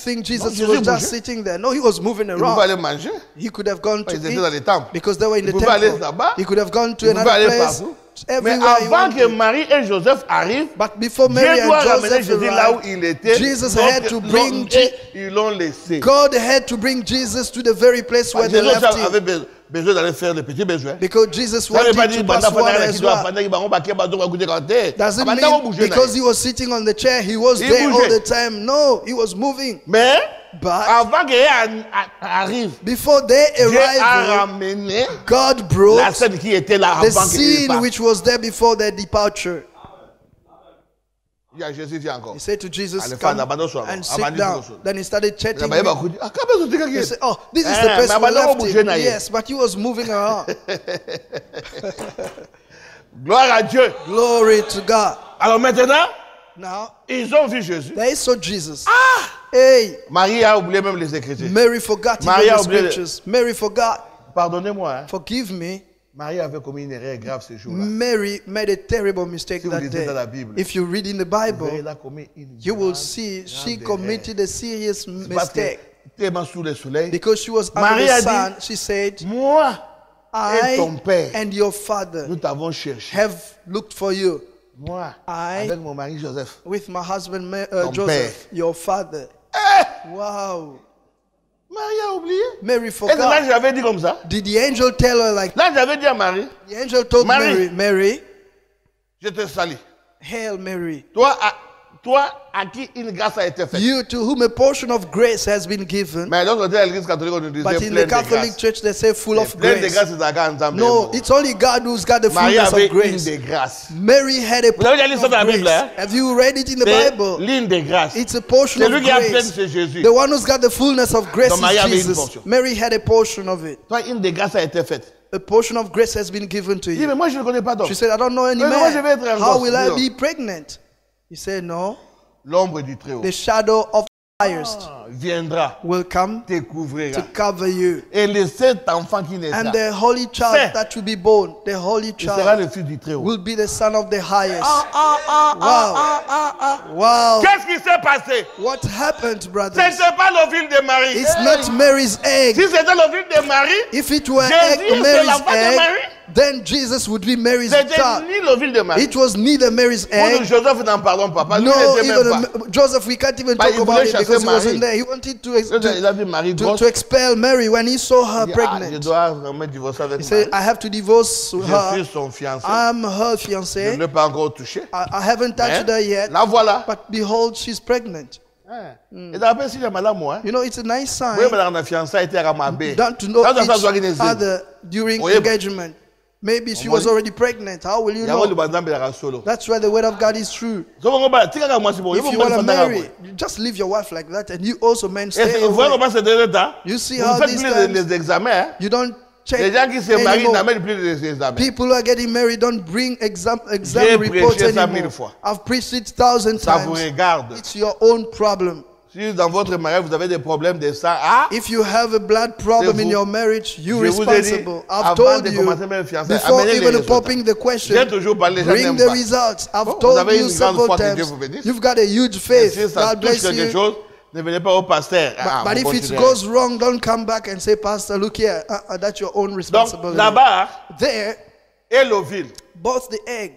think Jesus Jésus was bougeait. just sitting there. No, he was moving Il pouvait aller around. manger. He could have gone to Ils étaient dans les eat temples. because they were in Il the pouvait aller temple. là-bas. He could have gone to Il pouvait another aller place partout. Mais everywhere he avant que went. Marie et Joseph arrivent, But before Mary Dieu doit and ramener Joseph Jésus là où arrived, il était. Jesus Donc, had to bring ils l'ont laissé. God had to bring Jesus to the very place where they Jésus left him. avait besoin d'aller faire des petits besoins. Because Jesus Ça ne veut pas wanted dire to pass water as well. Doesn't mean because he was sitting on the chair, he was Il there all bougeait. the time. No, he was moving. Mais But avant qu'il arrive, before they Dieu a arrived, ramené God la brought scène qui était là the avant qu'il scene parte. which was there before their departure. Il y a Jésus dit encore. He said to Jesus, Allez, come fais un abandon sur and moi. sit Abandon down. sur moi. Then he started chatting. Il a dit, ah, quand même, He said, oh, this is Eh, the place mais we abandon left bouger him. naïe. Yes, but he was moving around. Gloire à Dieu. Glory to God. Alors maintenant, Now, ils ont vu Jésus. they saw Jesus. Hey, Marie a oublié même les Écritures. Mary forgot even Maria the oublié- scriptures. Mary forgot. Pardonnez-moi. Hein. Forgive me. Marie avait commis une erreur grave ce jour-là. Mary made a terrible mistake Si vous that lisez dans la day. Bible, If you read in the Vous verrez, Bible, elle a commis une you will grave, see she grave committed a serious erreur. Parce que mistake. tellement sous le soleil. Because she was under Marie the a sun, dit, she said, moi et ton I père, and your father nous t'avons cherché. have looked for you. Moi, I- avec mon mari Joseph. With my husband Ton Joseph, your father. Wow. Marie a oublié. Mary Et là, forgot. j'avais dit comme ça. Did the angel tell her like Là, j'avais dit à Marie, the angel told Mary. Mary, je te salue. Hail Mary, Toi à qui une grâce a été faite. you to whom a portion of grace has been given. Mais l'autre côté, l'église catholique, on nous disait But in plein the de Catholic grâce. Church, they say full of Plein de grace. grâce, c'est à ensemble. No, it's only God who's got the Marie fullness avait of une grace. des grâces. Mary had a Vous avez déjà lu ça portion dans la of Bible, grace. hein? Have you read it in the C'est Bible? l'une des grâces. It's a portion C'est of lui qui a plein, grace. c'est Jésus. The one who's got the fullness of grace Donc Marie avait is une Jesus. portion. Mary had a portion of it. Toi, une des grâces a été faite. A portion of grace has been given to Il dit, mais you. moi, je ne connais pas d'homme. She said, I don't know any Mais moi, je vais man. être un How gosse, will I dis be pregnant? He said, no. L'ombre du Très-Haut The shadow of the highest viendra, will come te to couvrira. cover you. Et le cet enfant qui naîtra, And the holy C'est- child that will be born, the holy il sera child, le fils du Très-Haut. will be the son of the highest. Wow. Wow. Qu'est-ce qui s'est passé? What happened, Ce brothers? n'est pas l'ovule de Marie. It's not Mary's egg. Si c'était l'ovule de Marie, If it were Jésus, c'est Mary's l'enfant de egg, Marie. then Jesus would be Mary's c'était child. ni l'ovule de Marie. It was neither Mary's Pour nous, egg. Joseph, n'en parlons pas. Parce qu'il No, n'était même even pas. Joseph, we can't even Bah, talk il about voulait it chasser because he Marie. wasn't there. He wanted Il a vu Marie grosse. to expel Mary when he saw her Il dit, ah, je pregnant. dois vraiment divorcer avec He said, Marie. I have to divorce Je her. suis son fiancé. I'm her Je fiancé. ne l'ai pas encore touché. I haven't touched Mais her yet, la voilà. but behold, she's pregnant. Et d'après, si j'ai mal à moi, You know, it's a nice sign oui, mais la fiancée été ramabée. not to know Quand ça each soit guinéen, other during Oui. engagement. Maybe she was already pregnant. How will you il y a le know? bandam de la solo. That's why the word of God is true. So, on va tika moi c'est bon. If you want to marry, you just leave your wife like that, and you also men Et stay vous voyez away. comment c'est de temps. You see Vous how faites these plus times les examens. Hein. you don't check Les gens qui se marient anymore. n'amènent plus les examens. People who are getting married don't bring exam J'ai reports prêché ça anymore. 1000 fois. I've preached it 1,000 Ça vous times. regarde. It's your own problem. Si dans votre mariage vous avez des problèmes de sang, ah, If you have a blood problem C'est in vous. your marriage, you're Je vous ai dit, responsible. I've avant told de you commencer même fiançailles, before amenez les even résultats. popping the question. J'ai toujours parlé, les gens Bring n'aiment the pas. results. I've Bon, vous told avez you une grande several foi que Dieu times. vous bénisse. You've got a huge Et faith. si ça God touche bless quelque you. chose, ne venez pas au pasteur. Ah, But on if it continue. goes wrong, don't come back and say, Pastor, look here. That's your own Donc responsibility. là-bas, There, et l'ovule, both the egg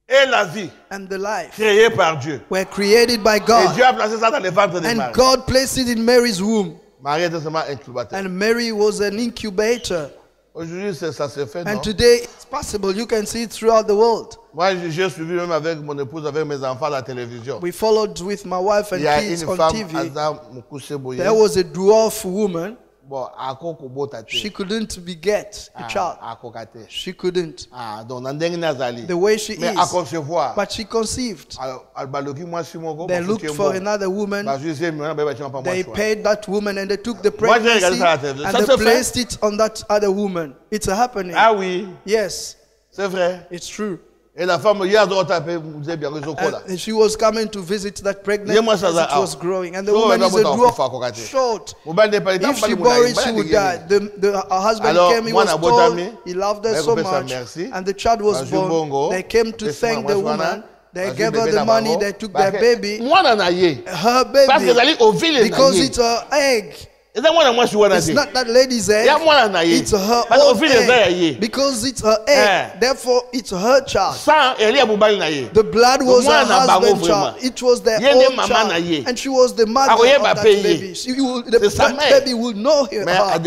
et la vie, and the life créée par Dieu. were created by Et God. Dieu a placé ça dans le ventre de And Marie. God placed it in Mary's womb. Marie était seulement incubateur. And Mary was an incubator. Aujourd'hui, ça se fait, non? And today, it's possible. You can see it throughout the world. Moi, j'ai suivi même avec mon épouse, avec mes enfants à la télévision. We followed with my wife and Il y a kids une on femme, TV. Aza Mukuse Boye. There was a dwarf woman. Bon, à Kokobo Tate. She couldn't beget a child. À Kokate. She couldn't. Ah, donc, dans Dengue Nazali. The way she Mais à is. concevoir. But she conceived. À Baloki, moi, si mon gars, They mon looked soutien for bon. another woman. Bah, je sais, mais bah, tu vas pas moi They choix. paid that woman and they took the Moi, j'ai regardé pregnancy ça à la télévision. and Ça they se fait. placed it on that other woman. It's happening. Ah oui, Yes, c'est vrai. it's true. Et la femme, hier, doit taper, vous avez bien raison, quoi, là. And she was coming to visit that pregnant Yeah, moi, as ça, it ah. was growing. And the So, woman on is va a boire dwarf, pour faire cocater. short. Mon bal n'est pas If she bore it, she would die. Her husband Alors, came, he moi, was na told, botami, he loved her mais so qu'on fait ça, much, merci. and the child was Vas-y, born. bongo. They came to Laisse-moi, thank the moi, woman. They Vas-y, gave her bébé the d'abord. money, they took Parce their que baby, Moi, n'en ai. her Parce que baby, d'aller au ville, because it's her egg. Et ça, moi, je suis It's not that lady's egg. It's her own egg. Because it's her egg. Therefore, it's her child. The blood was her husband's child. It was their own child. And she was the mother of that baby. That baby would know her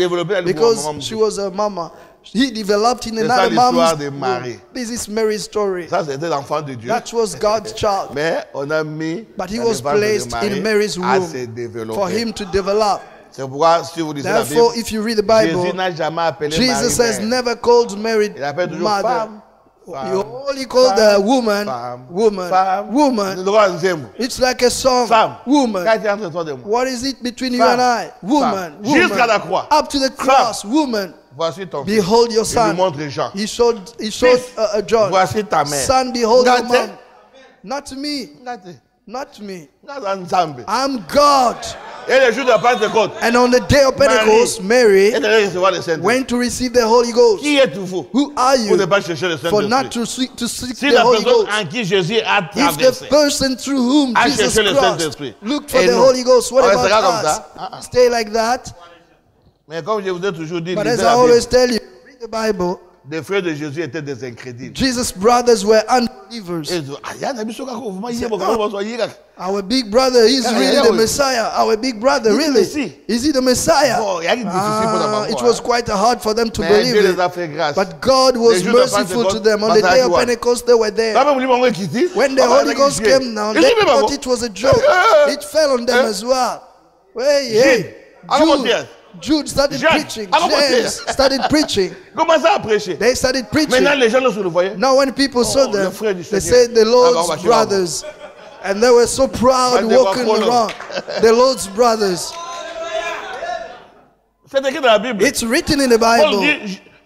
because she was a mama. He developed in another mom's womb. This is Mary's story. That was God's child. But he was placed in Mary's womb for him to develop. Therefore, if you read the Bible, Jesus has never called Mary mother. He only called her woman. It's like a song. Woman. What is it between you and I? Woman. Up to the cross. Woman. Behold your son. He showed John. Son, behold your mom. Not me. Not me. I'm God. And on the day of Pentecost, Mary went to receive the Holy Ghost. Who are you for not to seek the Holy Ghost? If the person through whom Jesus Christ looked for the Holy Ghost, what about us? Stay like that. But as I always tell you, read the Bible. Les frères de Jésus étaient des incrédules. Jesus' brothers were unbelievers. Our big brother, he's really the Messiah. Our big brother, really? Is he the Messiah? It was quite hard for them to believe it. But God was merciful to them. On the day of Pentecost, they were there. When the Holy Ghost came down, they thought it was a joke. It fell on them as well. Hey, Jude started preaching. James started preaching. They started preaching. Now when people saw them, they said the Lord's brothers. And they were so proud walking around. The Lord's brothers. It's written in the Bible.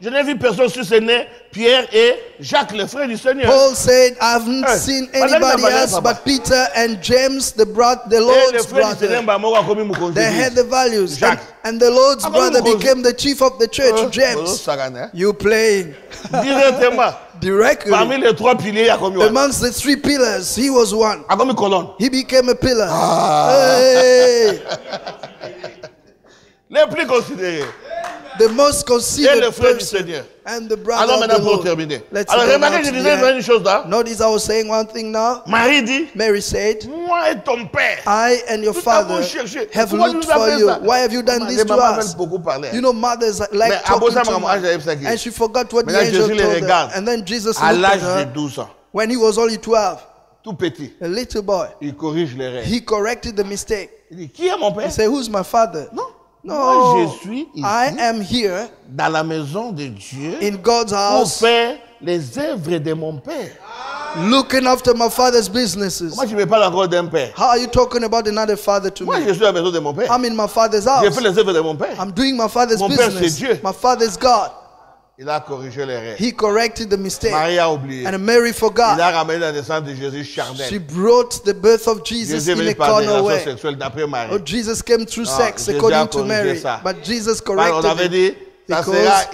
Je n'ai vu personne sur ce nez, Pierre et Jacques, les frères du Seigneur. Paul said, I haven't seen anybody else but Peter and James, the Lord's brother. They had the values. And the Lord's brother became the chief of the church, James. You playing. Directly. Amongst the three pillars, he was one. He became a pillar. Hey. Les plus considérés. The most considered person and the brother of the Lord. Let's notice I was saying one thing now. Mary said, I and your father have looked for you. Why have you done this to us? You know, mothers like talking too much. And she forgot what the angel told her. And then Jesus looked at her when he was only 12. A little boy. He corrected the mistake. He said, who's my father? No, I am here dans la maison de Dieu in God's house pour faire les œuvres de mon père. Looking after my father's businesses. Moi, je me parle encore d'un père. How are you talking about another father to Moi, me? je suis à la maison de mon père. I'm in my father's house. Je fais les œuvres de mon père. I'm doing my father's Mon père, c'est business. Dieu. My father's God. Il a corrigé les règles. He corrected the mistake. Marie a oublié. And Mary forgot. Il a ramené la naissance de Jésus charnel. She brought the birth of Jesus in a carnal way. D'après Marie. Oh, Jesus came through sex according to Mary. But Jesus corrected on avait dit, ça sera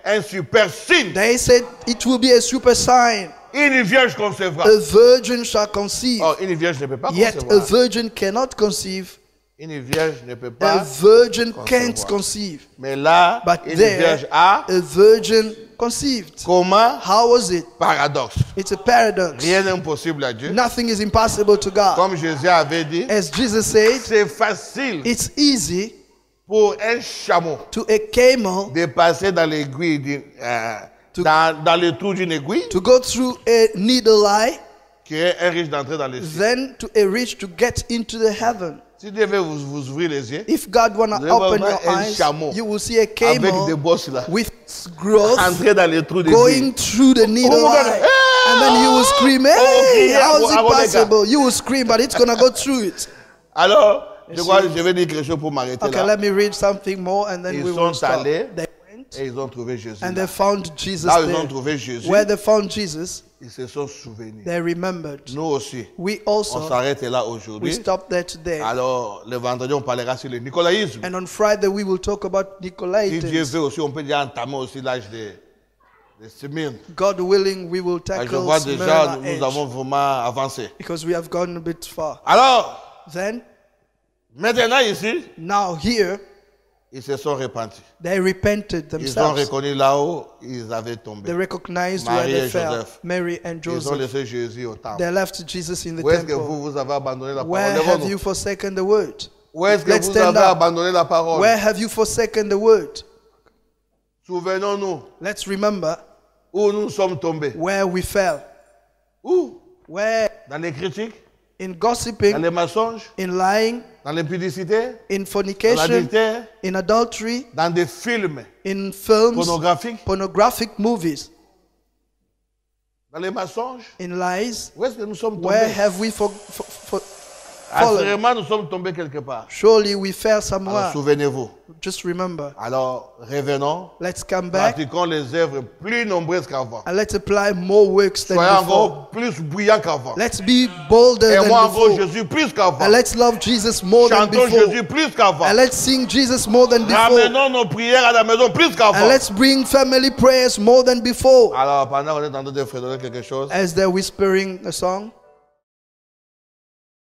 un super signe. They said it will be a super sign. Une vierge concevra. A virgin shall conceive. Oh, une vierge ne peut pas Yet concevoir. a virgin cannot conceive. Une vierge ne peut pas A virgin can't conceive. Mais là, But une there, vierge a. a virgin conceived. Comment? How was it? Paradoxe. It's a paradox. Rien n'est impossible à Dieu. Nothing is impossible to God. Comme Jésus avait dit, As Jesus said, c'est facile it's easy pour un chameau to a camel de passer dans l'aiguille, dans le trou d'une aiguille, to go through a needle eye qu'un riche d'entrer dans le ciel. than to a rich to get into the heaven. Si Dieu veut vous ouvrir les yeux, If God wanna vous allez open voir your un eyes, chameau you will see a avec camel des bosses là, with growth entrer dans le trou going d'aiguille. through the needle Oh my God. eye. And then you will scream, hey, crier how is it avant les gars. possible? You will scream, but it's going to go through it. Alors, je crois que je vais dire quelque chose pour m'arrêter Okay, là. let me read something more and then Ils we sont will stop. allés They went et ils ont trouvé Jésus. and Là, they found Jesus là où ils ont there. trouvé Jésus, Where they found Jesus, ils se sont souvenus. they remembered. Nous aussi, We on also, s'arrête là we aujourd'hui. stopped there today. Alors, le vendredi, on parlera sur le nicolaïsme. And on Friday we will talk about Si Dieu Nicolaitans. veut aussi, on peut déjà entamer aussi l'âge de Smyrne. God willing, we will Je tackle vois déjà, Smyrna nous age avons vraiment avancé. because we have gone a bit far. Alors, Then Maintenant ici, Now here, ils se sont repentis. they repented Ils ont themselves. reconnu là où ils avaient tombé. They recognized Marie where they et fell. Joseph. Mary and Ils ont Joseph. laissé Jésus au temple. They left Jesus in the Où est-ce que temple. vous avez abandonné la Where parole? have Lèvons-nous. you forsaken the word? Où est-ce que Let's vous stand avez up. abandonné la parole? Where have you forsaken the word? Souvenons-nous Let's remember où nous sommes tombés. where we fell. Où? Where? Dans les critiques, In dans gossiping, les mensonges, in lying, dans l'impudicité, in dans fornication, l'adultère, in adultery, dans des films in films, pornographiques, pornographic movies, dans les mensonges. in lies. Où est-ce que nous sommes Where tombés? have we fallen? Assurément, nous sommes tombés quelque part. Surely we fell Alors, somewhere. souvenez-vous. Just remember. Alors, revenons. Let's come back Pratiquons les œuvres plus nombreuses qu'avant. and let's apply more works than Soyons before. encore plus bruyants qu'avant. Let's be bolder Et moi than encore before. Jésus plus qu'avant. And let's love Jesus more than Chantons before. Jésus plus qu'avant. And let's sing Jesus more than before. Ramenons nos prières à la maison plus And qu'avant. let's bring family prayers more than before. Alors, pendant qu'on est en train de fredonner quelque chose, As they're whispering a song,